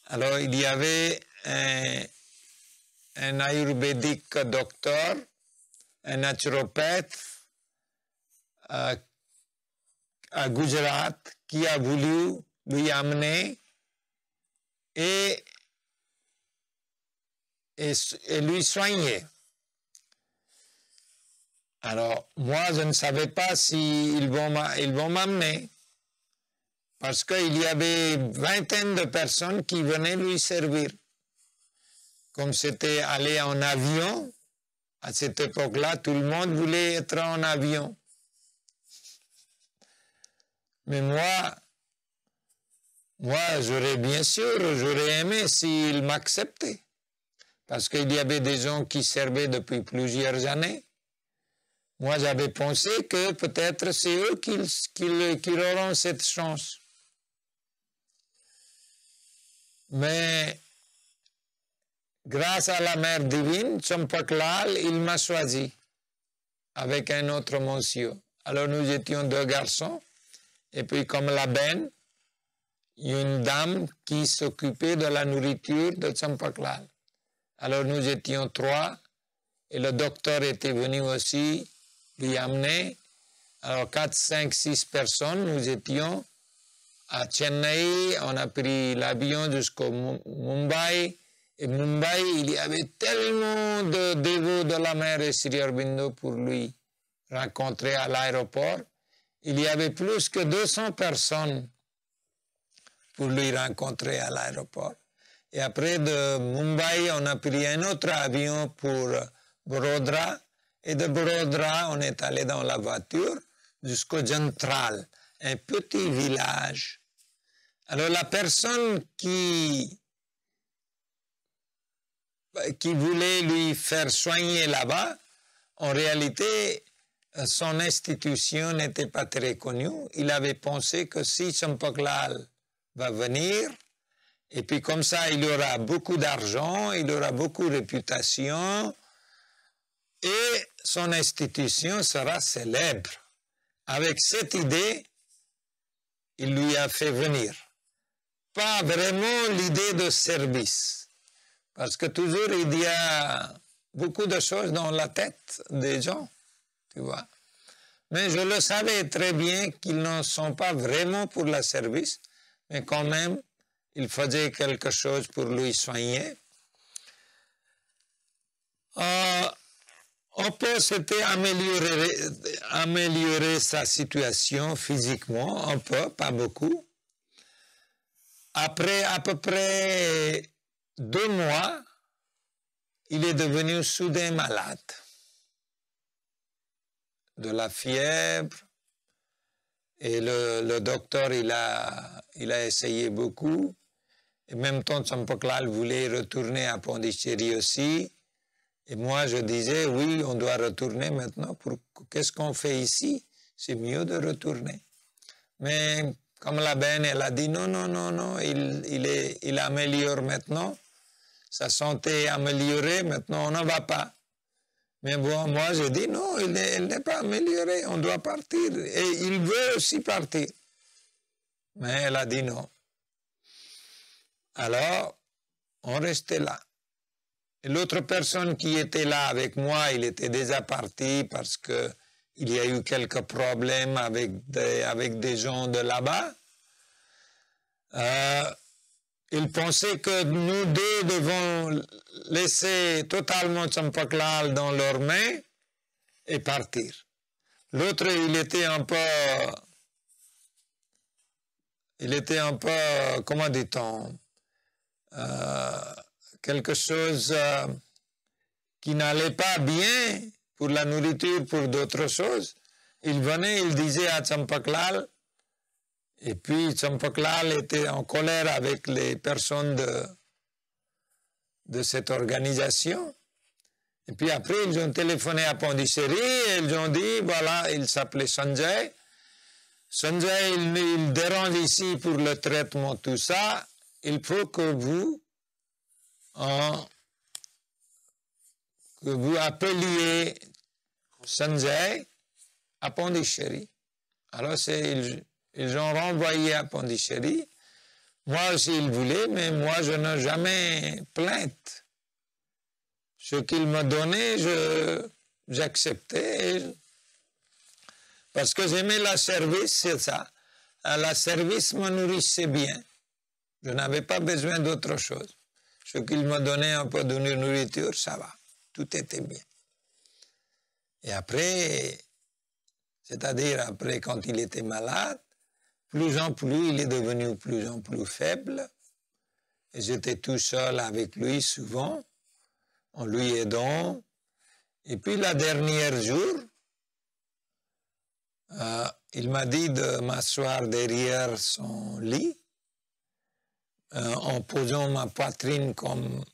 Alors il y avait un ayurvédique docteur, un naturopathe à Gujarat qui a voulu lui amener et lui soigner. Alors, moi, je ne savais pas s'ils vont m'amener, parce qu'il y avait une vingtaine de personnes qui venaient lui servir. Comme c'était aller en avion, à cette époque-là, tout le monde voulait être en avion. Mais moi, j'aurais aimé s'il m'acceptait. Parce qu'il y avait des gens qui servaient depuis plusieurs années. Moi, j'avais pensé que peut-être c'est eux qui auront cette chance. Mais grâce à la Mère divine, Champak-Lal, il m'a choisi avec un autre monsieur. Alors nous étions deux garçons. Et puis comme la benne, il y a une dame qui s'occupait de la nourriture de Champak-Lal. Alors nous étions trois et le docteur était venu aussi lui amener. Alors 4, 5, 6 personnes, nous étions à Chennai, on a pris l'avion jusqu'au Mumbai. Et Mumbai, il y avait tellement de dévots de la mère et Sri Aurobindo pour lui rencontrer à l'aéroport. Il y avait plus que 200 personnes pour lui rencontrer à l'aéroport. Et après de Mumbai, on a pris un autre avion pour Barodra. Et de Barodra, on est allé dans la voiture jusqu'au Jantral, un petit village. Alors la personne qui voulait lui faire soigner là-bas, en réalité, son institution n'était pas très connue. Il avait pensé que si Champak-Lal va venir, et puis comme ça, il aura beaucoup d'argent, il aura beaucoup de réputation, et son institution sera célèbre. Avec cette idée, il lui a fait venir. Pas vraiment l'idée de service, parce que toujours il y a beaucoup de choses dans la tête des gens, tu vois. Mais je le savais très bien qu'ils ne sont pas vraiment pour le service, mais quand même, il faisait quelque chose pour lui soigner. On peut s'était améliorer sa situation physiquement, un peu, pas beaucoup. Après à peu près 2 mois, il est devenu soudain malade. De la fièvre, et le docteur, il a essayé beaucoup. Et en même temps, Champak-Lal voulait retourner à Pondichéry aussi. Et moi, je disais, oui, on doit retourner maintenant. Qu'est-ce qu'on fait ici? C'est mieux de retourner. Mais comme la benne, elle a dit, non, il améliore maintenant. Sa santé est améliorée, maintenant on ne va pas. Mais bon, moi, j'ai dit, non, elle n'est pas améliorée, on doit partir. Et il veut aussi partir. Mais elle a dit non. Alors, on restait là. Et l'autre personne qui était là avec moi, il était déjà parti parce qu'il y a eu quelques problèmes avec des gens de là-bas. Il pensait que nous deux devons laisser totalement Champak-Lal dans leurs mains et partir. L'autre, il était un peu, comment dit-on, quelque chose qui n'allait pas bien pour la nourriture, pour d'autres choses. Il venait, il disait à Champak-Lal, et puis Champak-Lal était en colère avec les personnes de cette organisation. Et puis après, ils ont téléphoné à Pondichéry et ils ont dit, voilà, il s'appelait Sanjay. Sanjay, il dérange ici pour le traitement, tout ça. Il faut que vous appeliez Sanjay à Pondichéry. Alors ils ont renvoyé à Pondichéry Moi aussi, il voulait, mais moi, je n'ai jamais plainte. Ce qu'il me donnait, j'acceptais. Parce que j'aimais la service, c'est ça. La service me nourrissait bien. Je n'avais pas besoin d'autre chose. Ce qu'il me donnait un peu de nourriture, ça va. Tout était bien. Et après, c'est-à-dire après, quand il était malade, plus en plus, il est devenu plus en plus faible. Et j'étais tout seul avec lui souvent, en lui aidant. Et puis, la dernière jour, il m'a dit de m'asseoir derrière son lit, en posant ma poitrine comme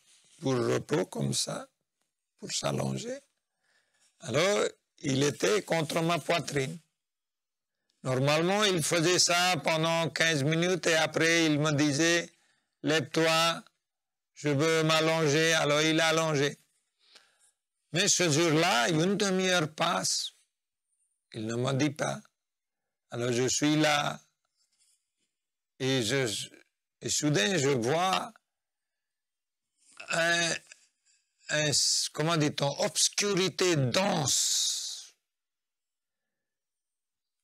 pour repos, comme ça, pour s'allonger. Alors, il était contre ma poitrine. Normalement, il faisait ça pendant 15 minutes et après, il me disait, lève-toi, je veux m'allonger. Alors, il a allongé. Mais ce jour-là, une demi-heure passe. Il ne me dit pas. Alors, je suis là et soudain, je vois comment dit-on, obscurité dense,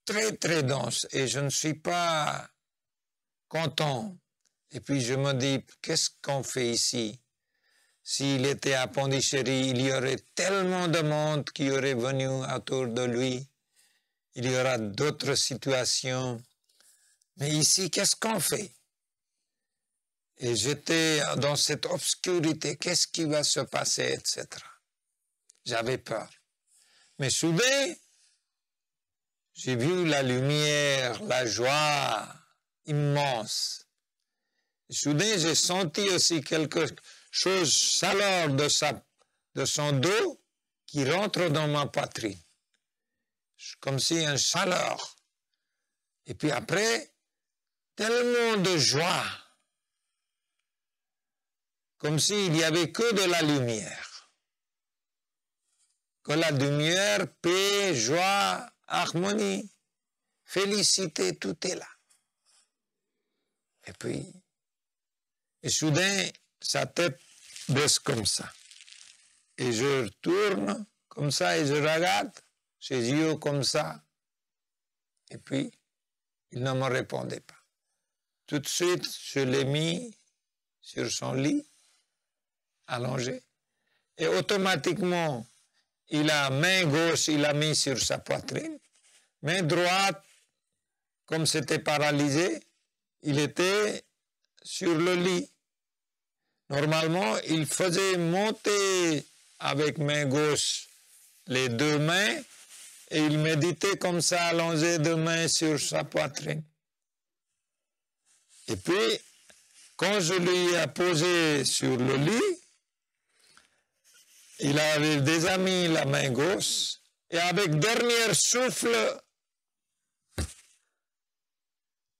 très très dense, et je ne suis pas content. Et puis je me dis, qu'est-ce qu'on fait ici? S'il était à Pondichéry, il y aurait tellement de monde qui aurait venu autour de lui. Il y aura d'autres situations. Mais ici, qu'est-ce qu'on fait? Et j'étais dans cette obscurité, qu'est-ce qui va se passer, etc. J'avais peur. Mais soudain, j'ai vu la lumière, la joie immense. Et soudain, j'ai senti aussi quelque chose, chaleur de son dos qui rentre dans ma poitrine. Comme si une chaleur. Et puis après, tellement de joie. Comme s'il n'y avait que de la lumière. Que la lumière, paix, joie, harmonie, félicité, tout est là. Et puis, et soudain, sa tête baisse comme ça. Et je tourne comme ça et je regarde, ses yeux comme ça. Et puis, il ne me répondait pas. Tout de suite, je l'ai mis sur son lit, allongé. Et automatiquement, main gauche, il a mis sur sa poitrine. Main droite, comme c'était paralysé, il était sur le lit. Normalement, il faisait monter avec main gauche les deux mains et il méditait comme ça, allongé deux mains sur sa poitrine. Et puis, quand je lui ai posé sur le lit, il avait déjà mis la main gauche et avec dernier souffle,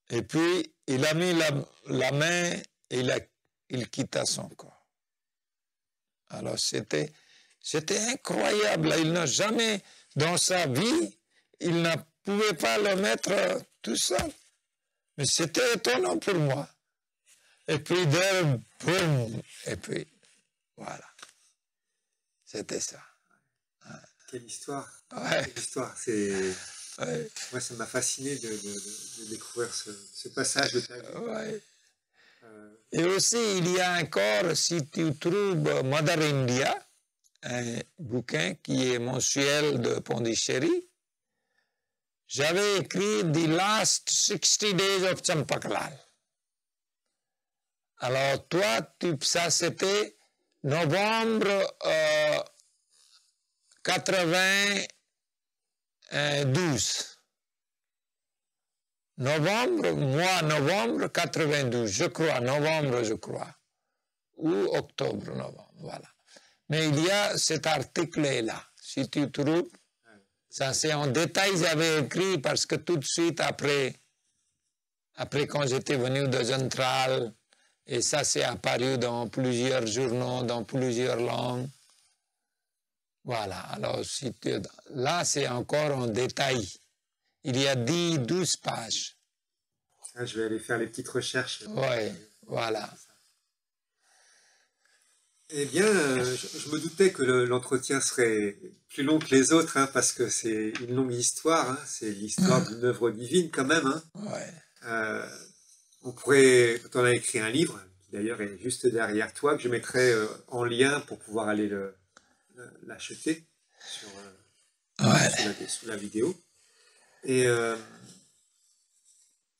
et puis il a mis la main et il quitta son corps. Alors c'était incroyable. Il n'a jamais, dans sa vie, il ne pouvait pas le mettre tout seul. Mais c'était étonnant pour moi. Et puis, boum, et puis, voilà. C'était ça. Quelle histoire. Ouais. Quelle histoire. Ouais. Moi, ça m'a fasciné de découvrir ce passage de ta vie. Ouais. Et aussi, il y a encore, si tu trouves Mother India, un bouquin qui est mensuel de Pondichéry, j'avais écrit The Last 60 Days of Champaklal. Alors, toi, ça c'était novembre 92. Novembre 92, je crois. Ou octobre, novembre, voilà. Mais il y a cet article là, si tu trouves. Ça, c'est en détail, j'avais écrit parce que tout de suite après quand j'étais venu de Central, et ça s'est apparu dans plusieurs journaux, dans plusieurs langues. Voilà, alors là, c'est encore en détail. Il y a 12 pages. Ah, je vais aller faire les petites recherches. Oui, voilà. Eh bien, je me doutais que l'entretien serait plus long que les autres, hein, parce que c'est une longue histoire, hein, c'est l'histoire d'une œuvre divine quand même. Hein. Ouais. On pourrait, quand on a écrit un livre, qui d'ailleurs est juste derrière toi, que je mettrai en lien pour pouvoir aller l'acheter sous la vidéo. Et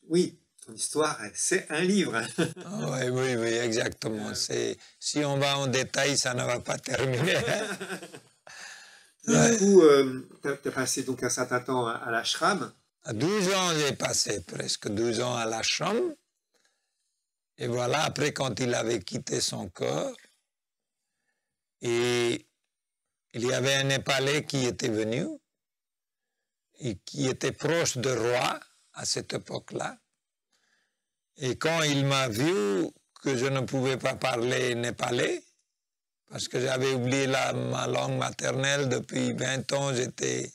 oui, ton histoire, c'est un livre. Oui, oui, oui, exactement. Si on va en détail, ça ne va pas terminer. Du coup, tu as passé donc un certain temps à l'ashram. 12 ans, j'ai passé presque 12 ans à l'ashram. Et voilà, après, quand il avait quitté son corps, et il y avait un Népalais qui était venu, et qui était proche de roi à cette époque-là. Et quand il m'a vu que je ne pouvais pas parler népalais, parce que j'avais oublié ma langue maternelle depuis 20 ans, j'étais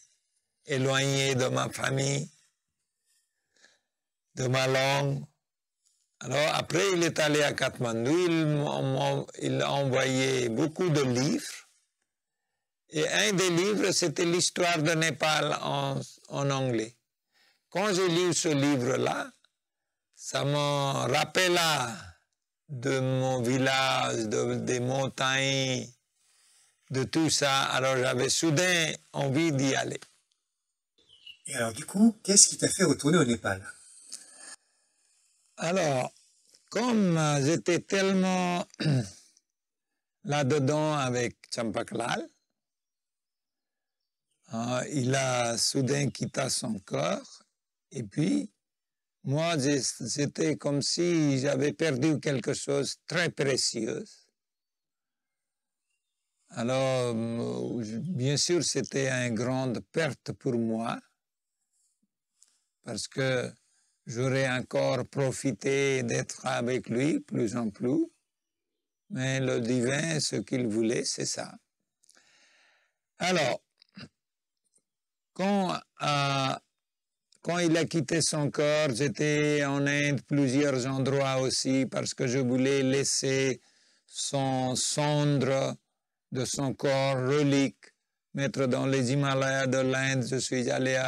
éloigné de ma famille, de ma langue. Alors après, il est allé à Katmandou, il a envoyé beaucoup de livres. Et un des livres, c'était l'histoire de Népal en anglais. Quand j'ai lu ce livre-là, ça me rappela de mon village, des montagnes, de tout ça. Alors j'avais soudain envie d'y aller. Et alors du coup, qu'est-ce qui t'a fait retourner au Népal? Alors, comme j'étais tellement là-dedans avec Champaklal, il a soudain quitté son corps, et puis moi, c'était comme si j'avais perdu quelque chose de très précieux. Alors, bien sûr, c'était une grande perte pour moi, parce que j'aurais encore profité d'être avec lui plus en plus, mais le divin, ce qu'il voulait, c'est ça. Alors, quand il a quitté son corps, j'étais en Inde, plusieurs endroits aussi, parce que je voulais laisser son cendre de son corps, relique, mettre dans les Himalayas de l'Inde. Je suis allé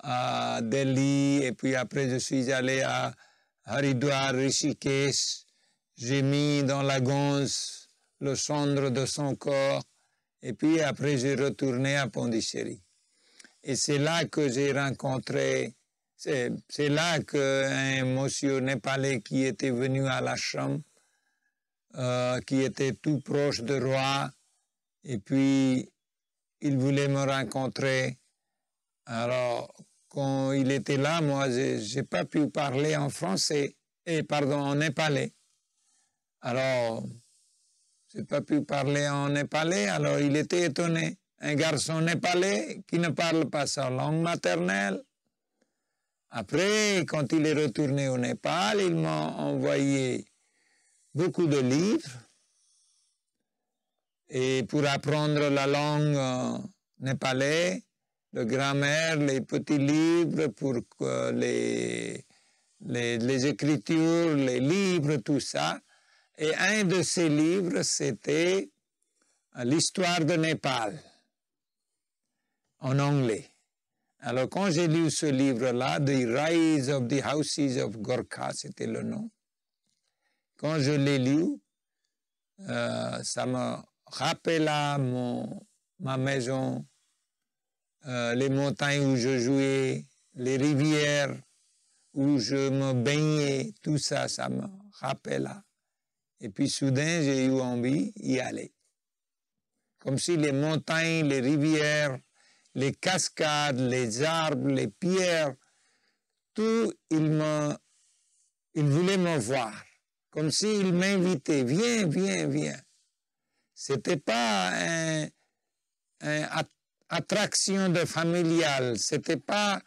à Delhi, et puis après je suis allé à Haridwar, Rishikesh. J'ai mis dans la Gange le cendre de son corps, et puis après j'ai retourné à Pondichéry. Et c'est là que j'ai rencontré, c'est là qu'un monsieur népalais qui était venu à l'ashram, qui était tout proche de roi, et puis il voulait me rencontrer. Alors, quand il était là, moi, je n'ai pas pu parler en français, en népalais. Alors, je n'ai pas pu parler en népalais, alors il était étonné. Un garçon népalais qui ne parle pas sa langue maternelle. Après, quand il est retourné au Népal, il m'a envoyé beaucoup de livres et pour apprendre la langue népalaise, la grammaire, les petits livres pour les écritures, les livres, tout ça. Et un de ces livres, c'était l'histoire de Népal, en anglais. Alors, quand j'ai lu ce livre-là, The Rise of the Houses of Gorkha, c'était le nom. Quand je l'ai lu, ça me rappela ma maison, les montagnes où je jouais, les rivières où je me baignais, tout ça, ça me rappela. Et puis soudain, j'ai eu envie d'y aller. Comme si les montagnes, les rivières, les cascades, les arbres, les pierres, tout, il voulait me voir. Comme s'il m'invitait, viens, viens, viens. Ce n'était pas une attraction de familiale, ce n'était pas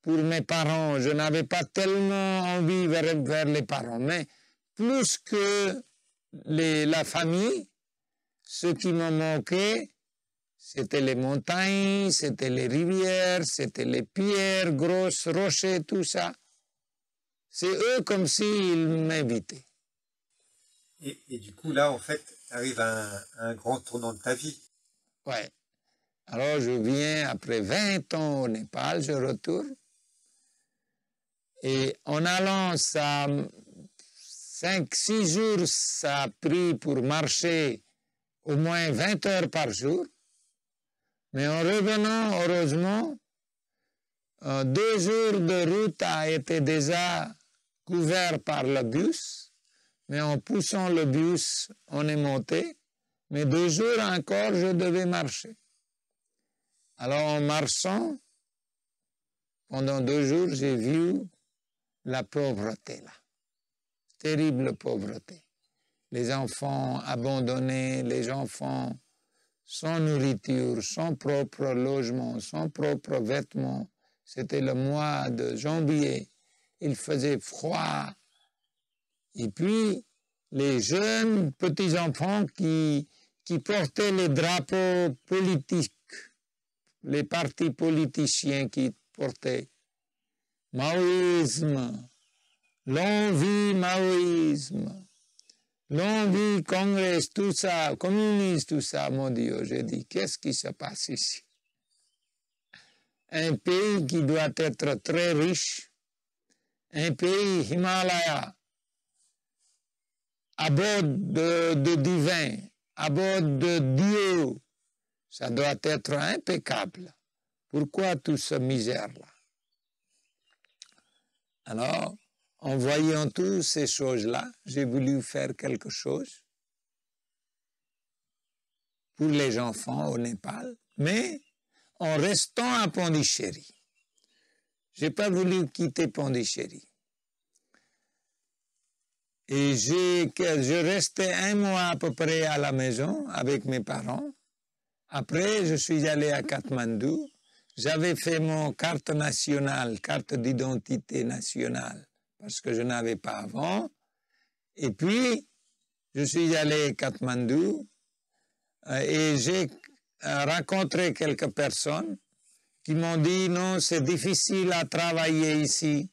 pour mes parents. Je n'avais pas tellement envie vers les parents, mais plus que la famille, ce qui me manquait, c'était les montagnes, c'était les rivières, c'était les pierres, grosses rochers, tout ça. c'est eux comme s'ils m'invitaient. Et du coup, là, en fait, tu arrives à un grand tournant de ta vie. Ouais. Alors, je viens après 20 ans au Népal, je retourne. Et en allant, 5-6 jours, ça a pris pour marcher au moins 20 heures par jour. Mais en revenant, heureusement, 2 jours de route a été déjà couvert par le bus. Mais en poussant le bus, on est monté. Mais 2 jours encore, je devais marcher. Alors, en marchant, pendant 2 jours, j'ai vu la pauvreté, là. Terrible pauvreté. Les enfants abandonnés, les enfants sans nourriture, sans propre logement, sans propre vêtements. C'était le mois de janvier. Il faisait froid. Et puis, les jeunes petits-enfants qui portaient les drapeaux politiques, les partis politiciens qui portaient maoïsme, l'envie maoïsme, l'envie congrès, tout ça, communiste, tout ça, mon Dieu, j'ai dit, qu'est-ce qui se passe ici? Un pays qui doit être très riche, un pays Himalaya, à bord de divin, à bord de Dieu, ça doit être impeccable. Pourquoi toute cette misère-là? Alors, en voyant toutes ces choses-là, j'ai voulu faire quelque chose pour les enfants au Népal, mais en restant à Pondichéry. Je n'ai pas voulu quitter Pondichéry. Et je restais 1 mois à peu près à la maison avec mes parents. Après, je suis allé à Katmandou. J'avais fait mon carte nationale, carte d'identité nationale, parce que je n'avais pas avant. Et puis, je suis allé à Katmandou et j'ai rencontré quelques personnes qui m'ont dit « Non, c'est difficile à travailler ici ».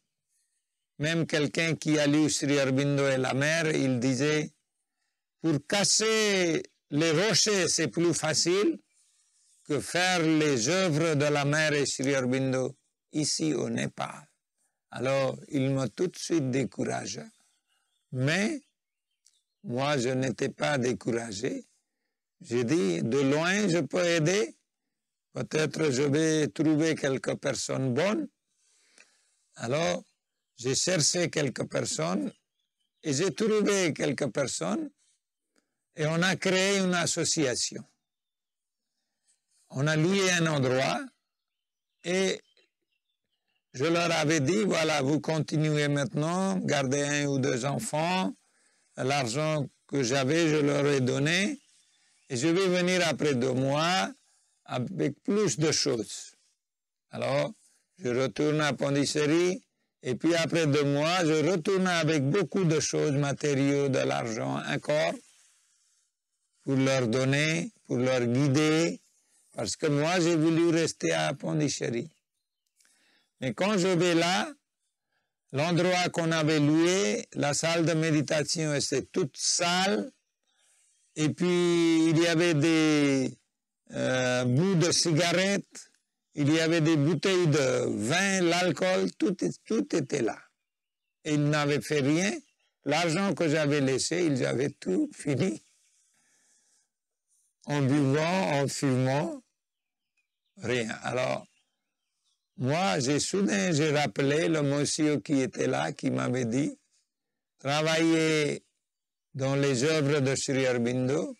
Même quelqu'un qui a lu Sri Aurobindo et la mer, il disait « Pour casser les rochers, c'est plus facile que faire les œuvres de la mer et Sri Aurobindo ici au Népal. » Alors, il m'a tout de suite découragé. Mais moi, je n'étais pas découragé. J'ai dit, de loin, je peux aider. Peut-être je vais trouver quelques personnes bonnes. Alors, j'ai cherché quelques personnes et j'ai trouvé quelques personnes et on a créé une association. On a loué un endroit et je leur avais dit, voilà, vous continuez maintenant, gardez 1 ou 2 enfants, l'argent que j'avais, je leur ai donné et je vais venir après 2 mois avec plus de choses. Alors, je retourne à Pondichéry et puis après 2 mois, je retourne avec beaucoup de choses, matériaux, de l'argent encore, pour leur donner, pour leur guider, parce que moi, j'ai voulu rester à Pondichéry. Mais quand je vais là, l'endroit qu'on avait loué, la salle de méditation était toute sale, et puis il y avait des bouts de cigarettes, il y avait des bouteilles de vin, l'alcool, tout était là. Et ils n'avaient fait rien. L'argent que j'avais laissé, ils avaient tout fini. En buvant, en fumant, rien. Alors, moi, j'ai rappelé le monsieur qui était là, qui m'avait dit, travailler dans les œuvres de Sri Aurobindo,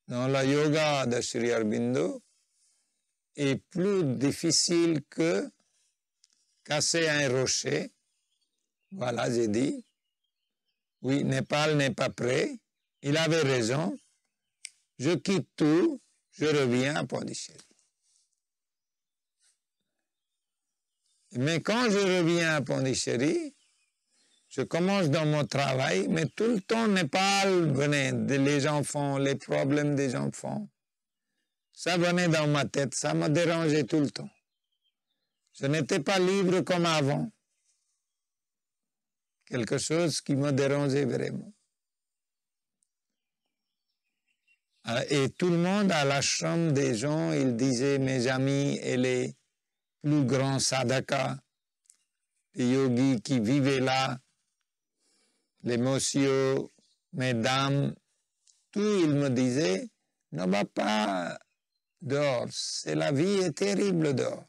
dans le yoga de Sri Aurobindo, est plus difficile que casser un rocher. Voilà, j'ai dit. Oui, Népal n'est pas prêt. Il avait raison. Je quitte tout, je reviens à Pondichéry. Mais quand je reviens à Pondichéry, je commence dans mon travail, mais tout le temps Népal venait, les enfants, les problèmes des enfants. Ça venait dans ma tête, ça me dérangeait tout le temps. Je n'étais pas libre comme avant. quelque chose qui me dérangeait vraiment. Et tout le monde à l'ashram des gens, ils disaient, mes amis et les plus grands sadhakas, les yogis qui vivaient là, les messieurs, mesdames, tout, ils me disaient, ne va pas dehors, la vie est terrible dehors.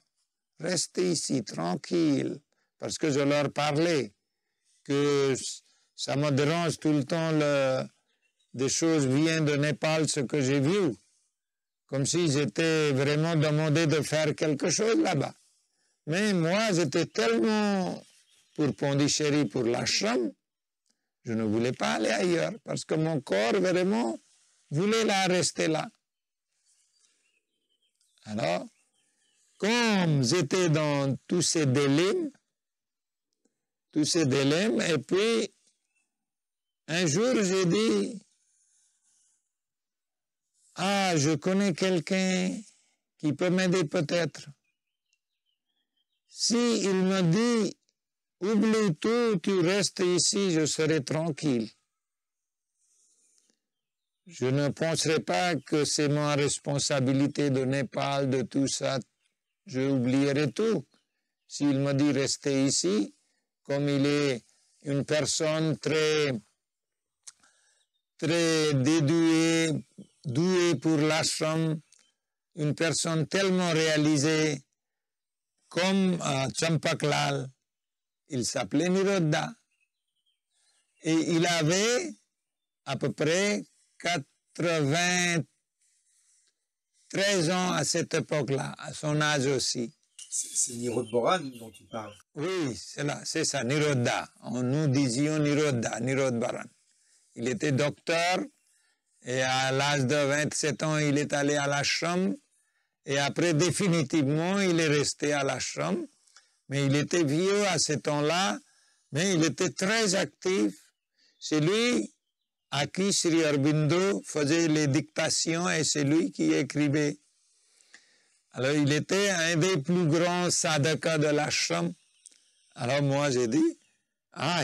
Restez ici, tranquille, parce que je leur parlais que ça me dérange tout le temps, des choses viennent de Népal, ce que j'ai vu, comme si j'étais vraiment demandé de faire quelque chose là-bas. Mais moi, j'étais tellement pour Pondichéry, pour l'ashram, je ne voulais pas aller ailleurs, parce que mon corps vraiment voulait rester là. Alors, comme j'étais dans tous ces dilemmes, et puis un jour j'ai dit, ah, je connais quelqu'un qui peut m'aider peut-être. Si il me dit, oublie tout, tu restes ici, je serai tranquille. Je ne penserai pas que c'est ma responsabilité de Népal, de tout ça. Je oublierai tout. S'il me dit rester ici, comme il est une personne très douée pour l'ashram, une personne tellement réalisée, comme Champaklal, il s'appelait Nirodha. Et il avait à peu près 93 ans à cette époque-là, à son âge aussi. C'est Nirodha Boran dont tu parles. Oui, c'est ça, Nirodha. Nous disions Nirodha Boran. Il était docteur et à l'âge de 27 ans, il est allé à l'ashram et après, définitivement, il est resté à l'ashram. Mais il était vieux à ce temps-là, mais il était très actif. C'est lui à qui Sri Aurobindo faisait les dictations et c'est lui qui écrivait. Alors, il était un des plus grands sadhakas de l'ashram. Alors, moi, j'ai dit,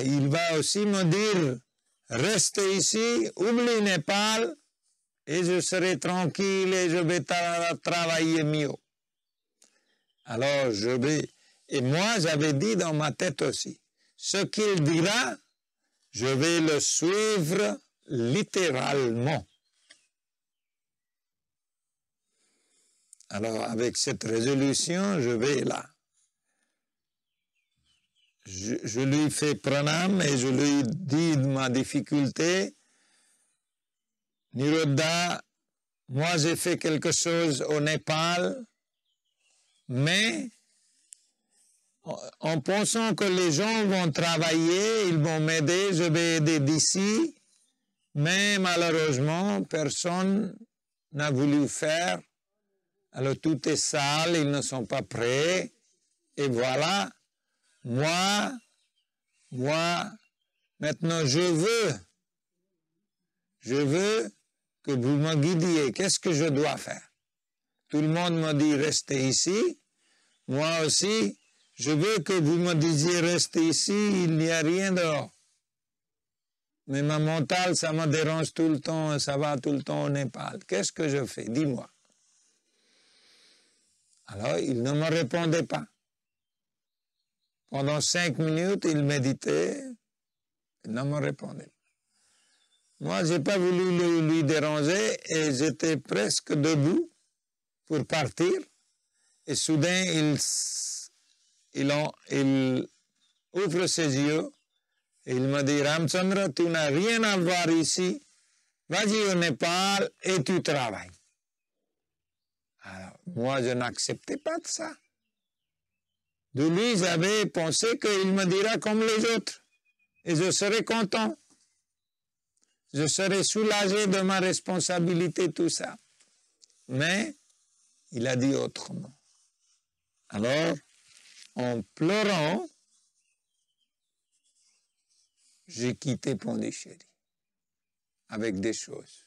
il va aussi me dire, restez ici, oublie Népal, et je serai tranquille et je vais travailler mieux. Alors, et moi, j'avais dit dans ma tête aussi, ce qu'il dira, je vais le suivre littéralement. Alors, avec cette résolution, je vais là. Je lui fais pranam et je lui dis ma difficulté. Nirodha, moi j'ai fait quelque chose au Népal, mais en pensant que les gens vont travailler, ils vont m'aider, je vais aider d'ici, mais malheureusement, personne n'a voulu faire. Alors tout est sale, ils ne sont pas prêts, et voilà, moi, maintenant je veux que vous me guidiez, qu'est-ce que je dois faire? Tout le monde me dit restez ici, moi aussi, je veux que vous me disiez restez ici, il n'y a rien dehors. Mais ma mentale, ça me dérange tout le temps, ça va tout le temps au Népal. Qu'est-ce que je fais? Dis-moi. Alors, il ne me répondait pas. Pendant 5 minutes, il méditait, il ne me répondait pas. Moi, je n'ai pas voulu lui déranger et j'étais presque debout pour partir. Et soudain, il ouvre ses yeux et il me dit, Ramchandra, tu n'as rien à voir ici, vas-y au Népal et tu travailles. Alors, moi, je n'acceptais pas de ça. De lui, j'avais pensé qu'il me dira comme les autres et je serais content. Je serais soulagé de ma responsabilité, tout ça. Mais il a dit autrement. Alors, en pleurant, j'ai quitté Pondichéry avec des choses.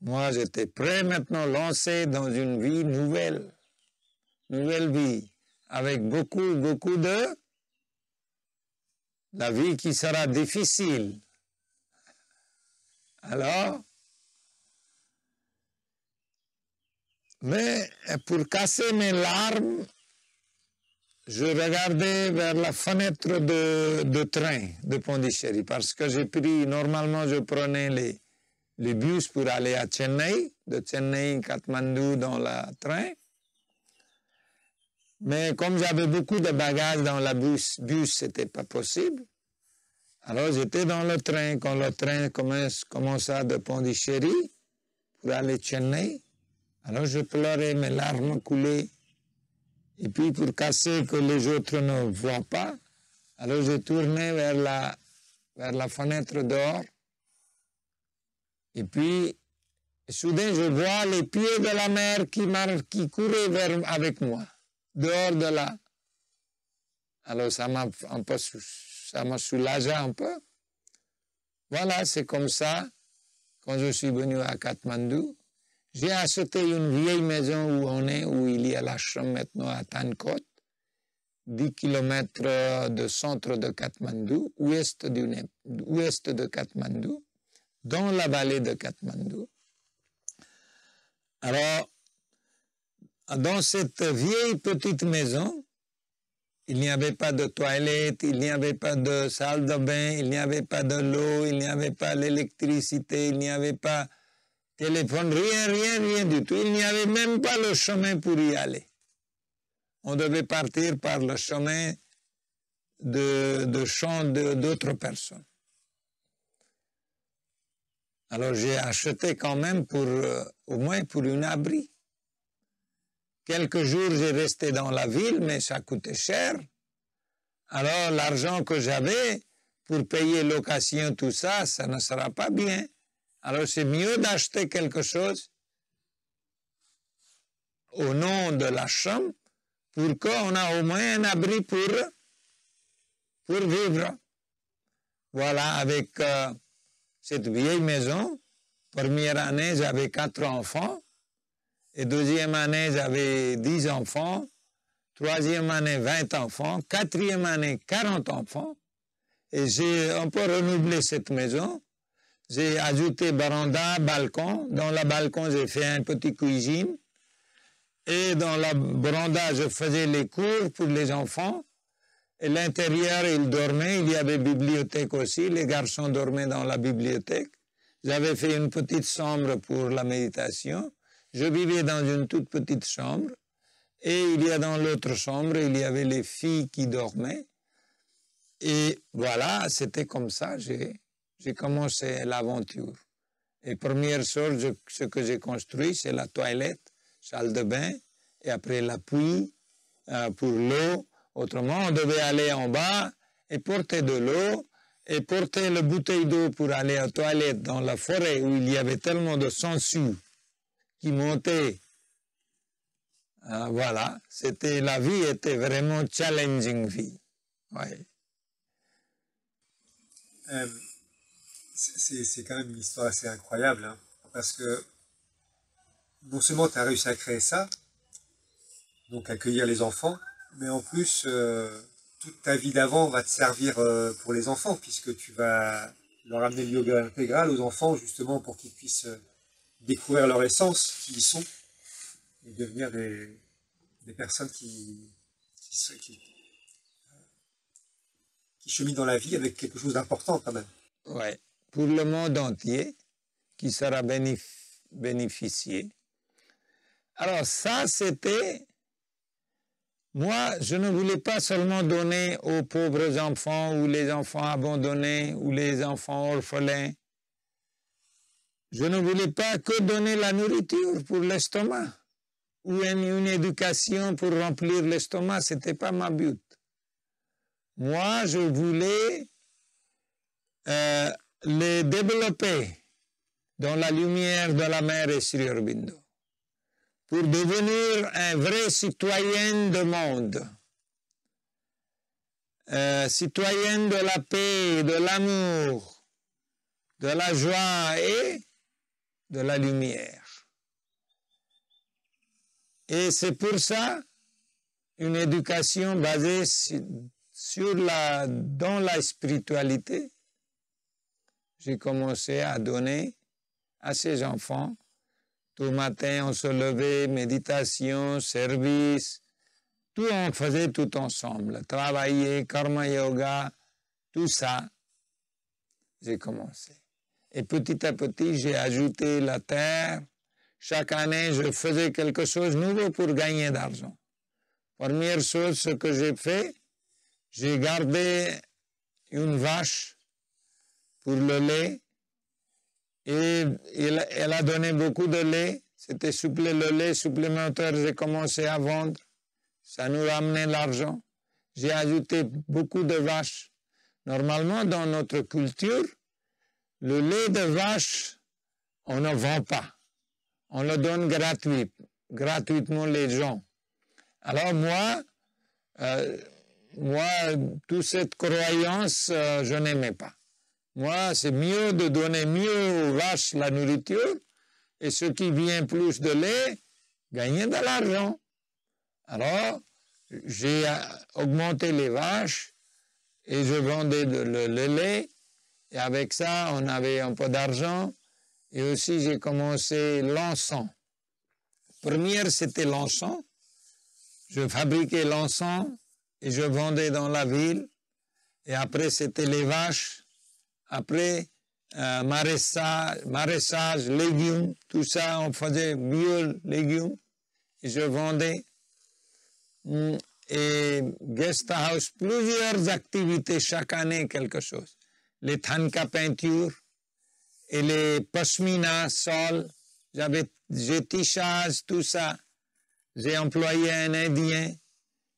Moi, j'étais prêt maintenant, lancé dans une vie nouvelle vie, avec beaucoup de la vie qui sera difficile. Alors, mais pour casser mes larmes, je regardais vers la fenêtre de train de Pondichéry parce que normalement je prenais les bus pour aller à Chennai, de Chennai, Katmandou dans le train. Mais comme j'avais beaucoup de bagages dans la bus, c'était pas possible. Alors j'étais dans le train quand le train commença de Pondichéry pour aller à Chennai. Alors je pleurais, mes larmes coulaient. Et puis pour casser que les autres ne voient pas, alors je tournais vers la fenêtre dehors. Et puis soudain je vois les pieds de la mer qui couraient avec moi, dehors de là. Alors ça m'a soulagé un peu. Voilà, c'est comme ça, quand je suis venu à Katmandou, j'ai acheté une vieille maison où il y a l'ashram maintenant à Tankot, 10 km de centre de Katmandou, ouest de Katmandou, dans la vallée de Katmandou. Alors, dans cette vieille petite maison, il n'y avait pas de toilette, il n'y avait pas de salle de bain, il n'y avait pas de l'eau, il n'y avait pas l'électricité, il n'y avait pas téléphone, rien du tout. Il n'y avait même pas le chemin pour y aller. On devait partir par le chemin de champs d'autres personnes. Alors j'ai acheté quand même au moins pour un abri. Quelques jours j'ai resté dans la ville, mais ça coûtait cher. Alors l'argent que j'avais pour payer location, tout ça, ça ne sera pas bien. Alors c'est mieux d'acheter quelque chose au nom de la chambre pour qu'on ait au moins un abri pour vivre. Voilà, avec cette vieille maison, première année j'avais 4 enfants, et deuxième année j'avais 10 enfants, troisième année 20 enfants, quatrième année 40 enfants, et j'ai un peu renouvelé cette maison. J'ai ajouté baranda, balcon. Dans le balcon, j'ai fait une petite cuisine. Et dans la baranda, je faisais les cours pour les enfants. Et l'intérieur, ils dormaient. Il y avait bibliothèque aussi. Les garçons dormaient dans la bibliothèque. J'avais fait une petite chambre pour la méditation. Je vivais dans une toute petite chambre. Et il y a dans l'autre chambre, il y avait les filles qui dormaient. Et voilà, c'était comme ça. J'ai commencé l'aventure. Et première chose, ce que j'ai construit, c'est la toilette, salle de bain, et après l'appui pour l'eau. Autrement, on devait aller en bas et porter de l'eau, et porter la bouteille d'eau pour aller aux toilettes dans la forêt où il y avait tellement de sangsues qui montaient. Voilà, la vie était vraiment challenging vie. Ouais. C'est quand même une histoire assez incroyable, hein, parce que non seulement tu as réussi à créer ça, donc accueillir les enfants, mais en plus, toute ta vie d'avant va te servir pour les enfants, puisque tu vas leur amener le yoga intégral aux enfants, justement pour qu'ils puissent découvrir leur essence, qui ils sont, et devenir des personnes qui cheminent dans la vie avec quelque chose d'important quand même. Oui, pour le monde entier qui sera bénéficié. Alors ça, c'était... Moi, je ne voulais pas seulement donner aux pauvres enfants ou les enfants abandonnés ou les enfants orphelins. Je ne voulais pas que donner la nourriture pour l'estomac ou une éducation pour remplir l'estomac. Ce n'était pas ma but. Moi, je voulais les développer dans la lumière de la mère et Sri Aurobindo pour devenir un vrai citoyen du monde, citoyen de la paix, de l'amour, de la joie et de la lumière. Et c'est pour ça une éducation basée dans la spiritualité, j'ai commencé à donner à ces enfants. Tout matin, on se levait, méditation, service, tout on faisait tout ensemble. Travailler, karma yoga, tout ça, j'ai commencé. Et petit à petit, j'ai ajouté la terre. Chaque année, je faisais quelque chose de nouveau pour gagner d'argent. Première chose, ce que j'ai fait, j'ai gardé une vache pour le lait et elle a donné beaucoup de lait. C'était le lait supplémentaire, j'ai commencé à vendre. Ça nous ramenait l'argent. J'ai ajouté beaucoup de vaches. Normalement, dans notre culture, le lait de vache, on ne vend pas. On le donne gratuitement les gens. Alors moi, toute cette croyance, je n'aimais pas. Moi, c'est mieux de donner mieux aux vaches la nourriture et ce qui vient plus de lait, gagner de l'argent. Alors, j'ai augmenté les vaches et je vendais le lait. Et avec ça, on avait un peu d'argent. Et aussi, j'ai commencé l'encens. Première, c'était l'encens. Je fabriquais l'encens et je vendais dans la ville. Et après, c'était les vaches. Après, maraîchage, légumes, tout ça, on faisait bio légumes. Et je vendais. Et guest house, plusieurs activités chaque année, quelque chose. Les thanka peinture et les pashmina sol, j'ai tissage, tout ça. J'ai employé un Indien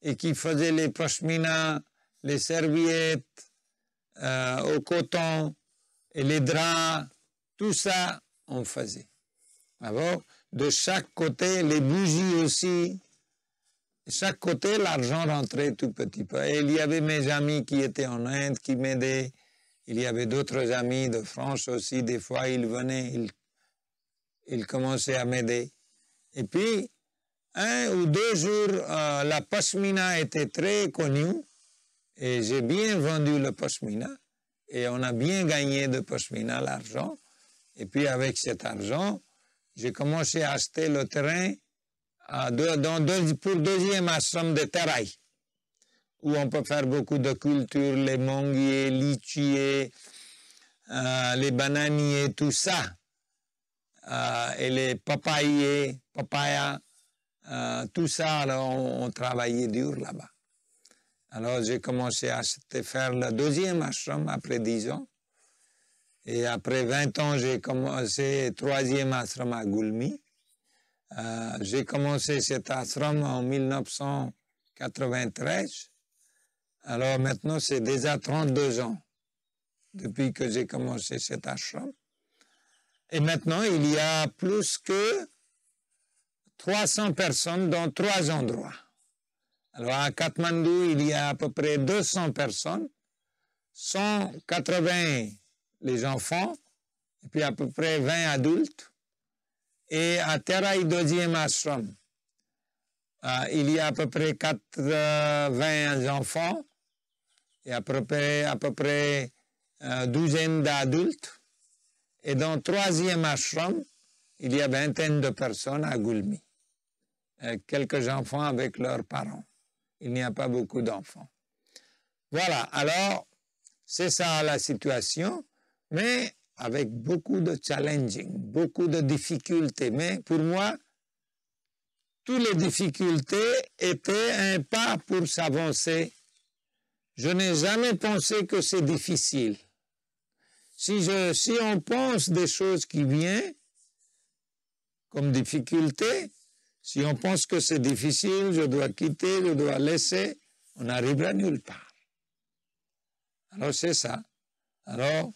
et qui faisait les pashmina, les serviettes au coton et les draps, tout ça on faisait. Alors, de chaque côté, les bougies aussi. De chaque côté, l'argent rentrait tout petit peu. Et il y avait mes amis qui étaient en Inde, qui m'aidaient. Il y avait d'autres amis de France aussi. Des fois, ils venaient, ils commençaient à m'aider. Et puis, 1 ou 2 jours, la pashmina était très connue. Et j'ai bien vendu le pashmina. Et on a bien gagné de pashmina l'argent. Et puis, avec cet argent, j'ai commencé à acheter le terrain pour deuxième ashram de Teraï, où on peut faire beaucoup de cultures, les manguiers, litchiers, les bananiers, tout ça, et les papayas, tout ça, alors on travaillait dur là-bas. Alors j'ai commencé à faire le deuxième ashram après 10 ans, et après 20 ans, j'ai commencé le troisième ashram à Gulmi. J'ai commencé cet ashram en 1993. Alors maintenant, c'est déjà 32 ans depuis que j'ai commencé cet ashram. Et maintenant, il y a plus que 300 personnes dans 3 endroits. Alors à Katmandou, il y a à peu près 200 personnes, 180 les enfants, et puis à peu près 20 adultes. Et à Teraï, deuxième ashram, il y a à peu près 80 enfants et à peu près douzaine d'adultes. Et dans le troisième ashram, il y a vingtaine de personnes à Gulmi. Quelques enfants avec leurs parents. Il n'y a pas beaucoup d'enfants. Voilà, alors, c'est ça la situation, mais avec beaucoup de challenging, beaucoup de difficultés. Mais pour moi, toutes les difficultés étaient un pas pour s'avancer. Je n'ai jamais pensé que c'est difficile. Si on pense des choses qui viennent comme difficulté, si on pense que c'est difficile, je dois quitter, je dois laisser, on n'arrivera nulle part. Alors c'est ça. Alors,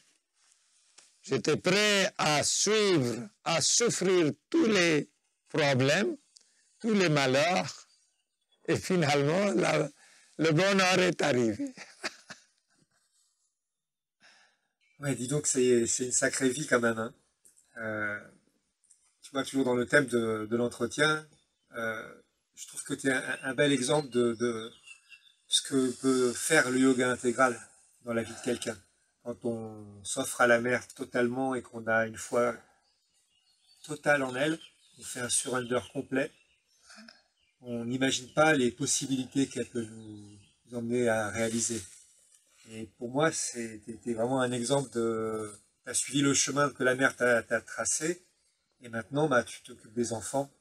j'étais prêt à suivre, à souffrir tous les problèmes, tous les malheurs, et finalement, le bonheur est arrivé. Ouais, dis donc, c'est une sacrée vie quand même, hein. Tu vois, toujours dans le thème de l'entretien, je trouve que tu es un bel exemple de ce que peut faire le yoga intégral dans la vie de quelqu'un. Quand on s'offre à la mer totalement et qu'on a une foi totale en elle, on fait un surrender complet, on n'imagine pas les possibilités qu'elle peut nous emmener à réaliser. Et pour moi, c'était vraiment un exemple de... Tu as suivi le chemin que la mer t'a tracé, et maintenant, tu t'occupes des enfants.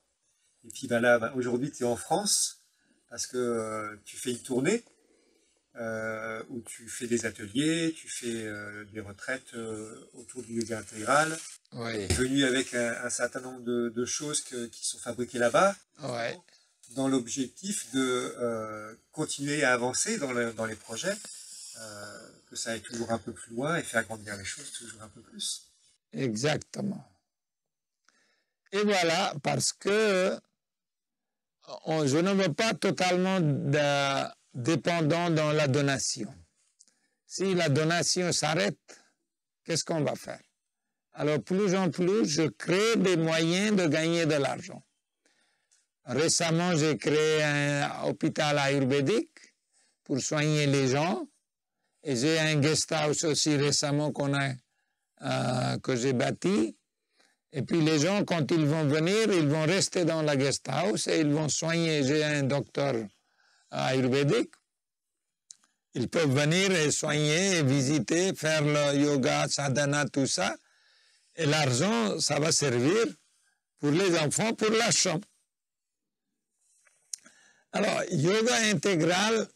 Et puis là, aujourd'hui, tu es en France, parce que tu fais une tournée, où tu fais des ateliers, tu fais des retraites autour du yoga intégral. Oui. Tu es venu avec un certain nombre de choses qui sont fabriquées là-bas, Ouais. dans l'objectif de continuer à avancer dans les projets, que ça aille toujours un peu plus loin et faire grandir les choses toujours un peu plus. Exactement. Et voilà, parce que je ne veux pas totalement dépendant dans la donation. Si la donation s'arrête, qu'est-ce qu'on va faire? Alors, plus en plus, je crée des moyens de gagner de l'argent. Récemment, j'ai créé un hôpital ayurvédique pour soigner les gens. Et j'ai un guest house aussi récemment que j'ai bâti. Et puis les gens, quand ils vont venir, ils vont rester dans la guest house et ils vont soigner. J'ai un docteur ayurvédique. Ils peuvent venir et soigner, et visiter, faire le yoga, sadhana, tout ça. Et l'argent, ça va servir pour les enfants, pour la chambre. Alors, yoga intégral,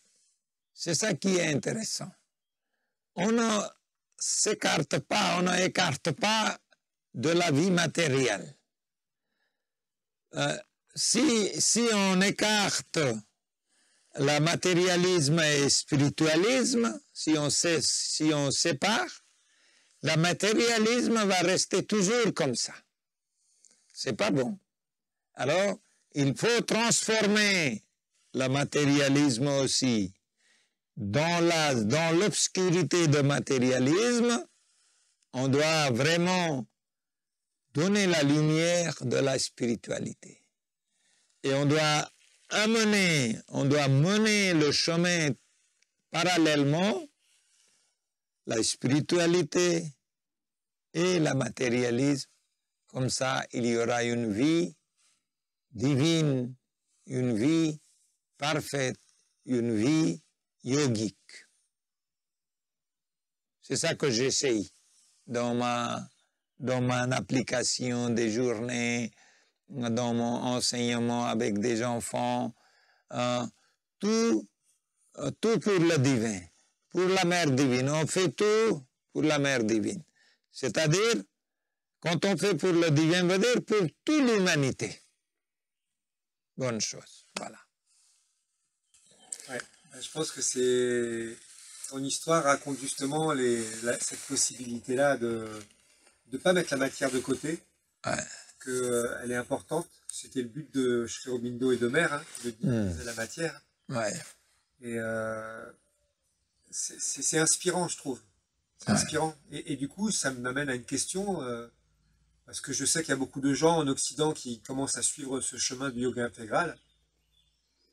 c'est ça qui est intéressant. On ne s'écarte pas, on n'écarte pas de la vie matérielle. Si on écarte le matérialisme et le spiritualisme, si on sépare, le matérialisme va rester toujours comme ça. C'est pas bon. Alors, il faut transformer le matérialisme aussi dans l'obscurité du matérialisme. On doit vraiment donner la lumière de la spiritualité. Et on doit mener le chemin parallèlement, la spiritualité et le matérialisme. Comme ça, il y aura une vie divine, une vie parfaite, une vie yogique. C'est ça que j'essaye dans mon application des journées, dans mon enseignement avec des enfants, tout pour le divin, pour la mère divine. On fait tout pour la mère divine. C'est-à-dire, quand on fait pour le divin, veut dire pour toute l'humanité. Bonne chose, voilà. Ouais, je pense que ton histoire raconte justement cette possibilité-là de ne pas mettre la matière de côté, Ouais. qu'elle est importante. C'était le but de Sri Aurobindo et de Mère, de diviser la matière. Ouais. Et c'est inspirant, je trouve. C'est inspirant. Et du coup, ça m'amène à une question, parce que je sais qu'il y a beaucoup de gens en Occident qui commencent à suivre ce chemin du yoga intégral,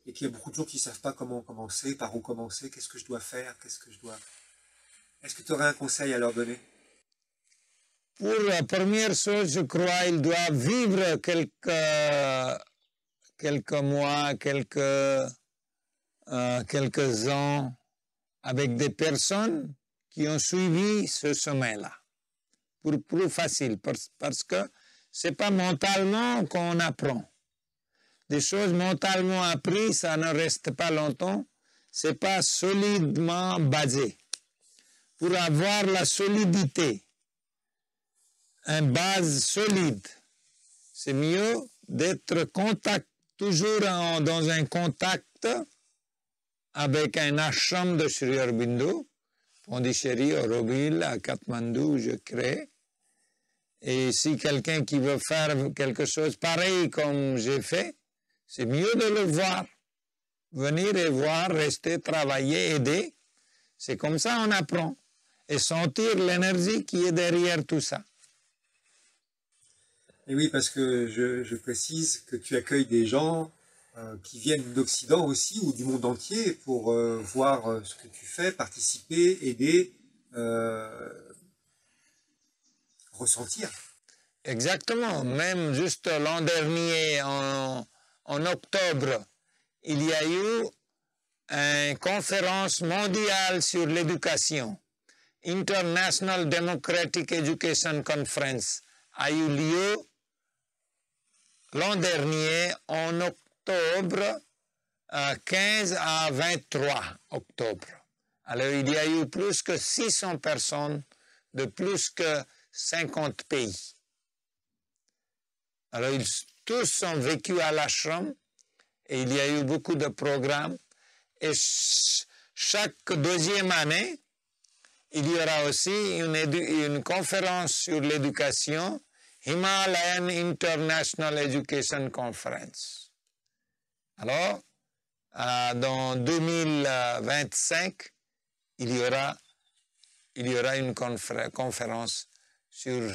et qu'il y a beaucoup de gens qui ne savent pas comment commencer, par où commencer, qu'est-ce que je dois faire, Est-ce que tu aurais un conseil à leur donner? Pour la première chose, je crois qu'il doit vivre quelques mois, quelques ans avec des personnes qui ont suivi ce chemin-là. Pour plus facile, parce que ce n'est pas mentalement qu'on apprend. Des choses mentalement apprises, ça ne reste pas longtemps, ce n'est pas solidement basé. Pour avoir la solidité, une base solide, c'est mieux d'être toujours dans un contact avec un ashram de Sri Aurobindo, Pondichéry, Auroville, à Katmandou, je crée. Et si quelqu'un qui veut faire quelque chose pareil comme j'ai fait, c'est mieux de le voir. Venir et voir, rester, travailler, aider. C'est comme ça on apprend. Et sentir l'énergie qui est derrière tout ça. Et oui, parce que je précise que tu accueilles des gens qui viennent d'Occident aussi ou du monde entier pour voir ce que tu fais, participer, aider, ressentir. Exactement. Même juste l'an dernier, en octobre, il y a eu une conférence mondiale sur l'éducation. International Democratic Education Conference a eu lieu l'an dernier en octobre, 15 à 23 octobre. Alors il y a eu plus que 600 personnes de plus que 50 pays. Alors ils tous ont vécu à l'ashram et il y a eu beaucoup de programmes. Et chaque deuxième année, il y aura aussi une conférence sur l'éducation, Himalayan International Education Conference. Alors, dans 2025, il y aura une conférence sur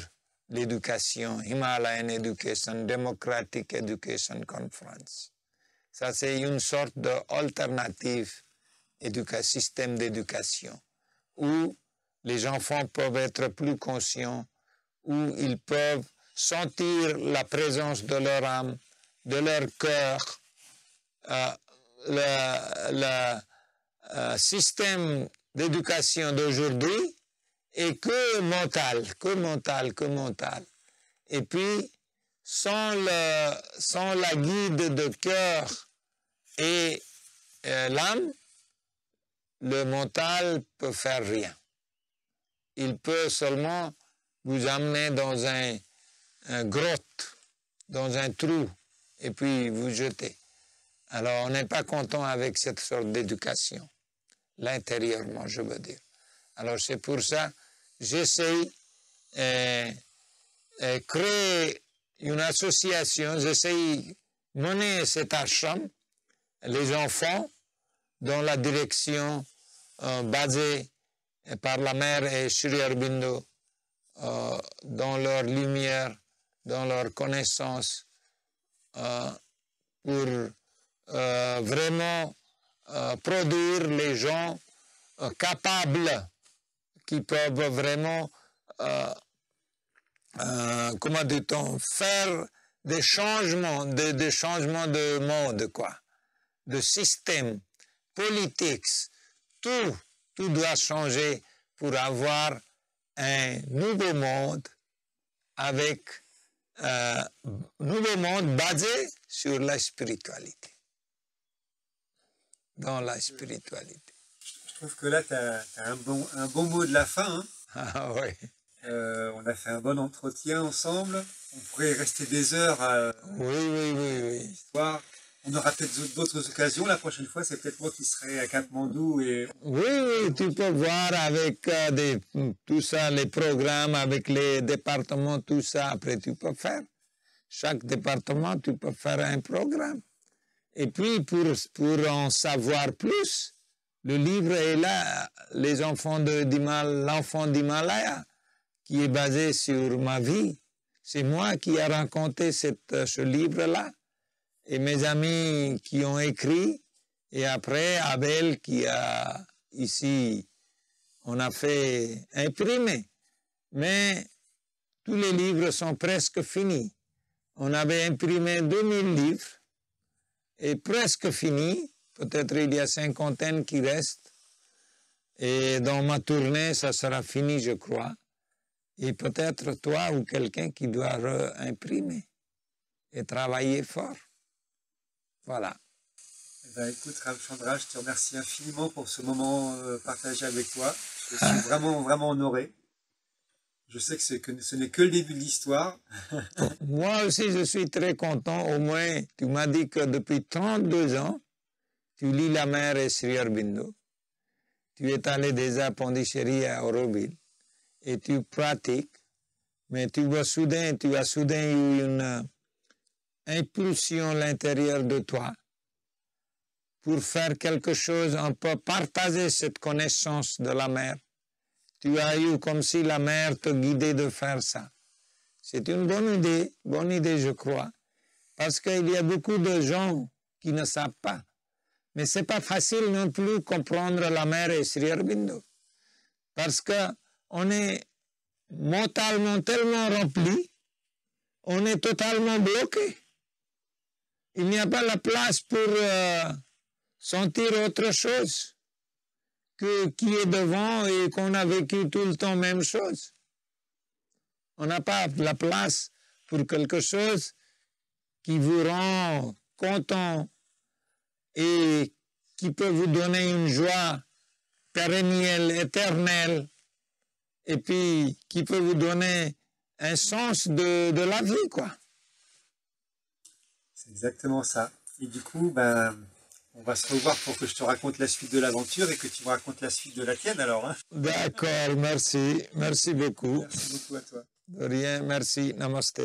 l'éducation, Himalayan Education, Democratic Education Conference. Ça, c'est une sorte d'alternative système d'éducation où les enfants peuvent être plus conscients, où ils peuvent sentir la présence de leur âme, de leur cœur. Le système d'éducation d'aujourd'hui est que mental. Et puis, sans la guide de cœur et l'âme, le mental peut faire rien. Il peut seulement vous amener dans un grotte, dans un trou, et puis vous jeter. Alors, on n'est pas content avec cette sorte d'éducation, l'intérieurement, je veux dire. Alors, c'est pour ça que j'essaie de créer une association, j'essaie de mener cet ashram, les enfants, dans la direction basée par la mère et Sri Aurobindo, dans leur lumière, dans leur connaissance, pour vraiment produire les gens capables qui peuvent vraiment, comment dit-on, faire des changements de monde, quoi, de système, politique, tout doit changer pour avoir un nouveau monde nouveau monde basé sur la spiritualité. Dans la spiritualité. Je trouve que là, tu as un bon mot de la fin. Hein. Ah oui. On a fait un bon entretien ensemble. On pourrait rester des heures à Oui. l'histoire. On aura peut-être d'autres occasions. La prochaine fois, c'est peut-être moi qui serai à Katmandou. Oui, tu peux voir avec tout ça, les programmes, avec les départements, tout ça. Après, tu peux faire. Chaque département, tu peux faire un programme. Et puis, pour en savoir plus, le livre est là, l'enfant d'Himalaya, qui est basé sur ma vie. C'est moi qui ai raconté ce livre-là. Et mes amis qui ont écrit, et après Abel qui a ici, on a fait imprimer. Mais tous les livres sont presque finis. On avait imprimé 2000 livres, et presque finis. Peut-être il y a 50 qui restent. Et dans ma tournée, ça sera fini, je crois. Et peut-être toi ou quelqu'un qui doit réimprimer et travailler fort. Voilà. Eh ben, écoute, Ramchandra, je te remercie infiniment pour ce moment partagé avec toi. Je suis vraiment honoré. Je sais que ce n'est que le début de l'histoire. Moi aussi, je suis très content. Au moins, tu m'as dit que depuis 32 ans, tu lis la mère et Sri Aurobindo. Tu es allé déjà à Pondichéry à Auroville et tu pratiques. Mais tu as soudain eu une impulsion à l'intérieur de toi pour faire quelque chose, on peut partager cette connaissance de la mer. Tu as eu comme si la mer te guidait de faire ça. C'est une bonne idée, je crois, parce qu'il y a beaucoup de gens qui ne savent pas. Mais ce n'est pas facile non plus comprendre la mère et Sri Aurobindo. Parce qu'on est mentalement tellement rempli, on est totalement bloqué. Il n'y a pas la place pour sentir autre chose que qui est devant et qu'on a vécu tout le temps même chose. On n'a pas la place pour quelque chose qui vous rend content et qui peut vous donner une joie pérennielle, éternelle, et puis qui peut vous donner un sens de la vie, quoi. C'est exactement ça. Et du coup, on va se revoir pour que je te raconte la suite de l'aventure et que tu me racontes la suite de la tienne alors. Hein. D'accord, merci. Merci beaucoup. Merci beaucoup à toi. De rien, merci. Namaste.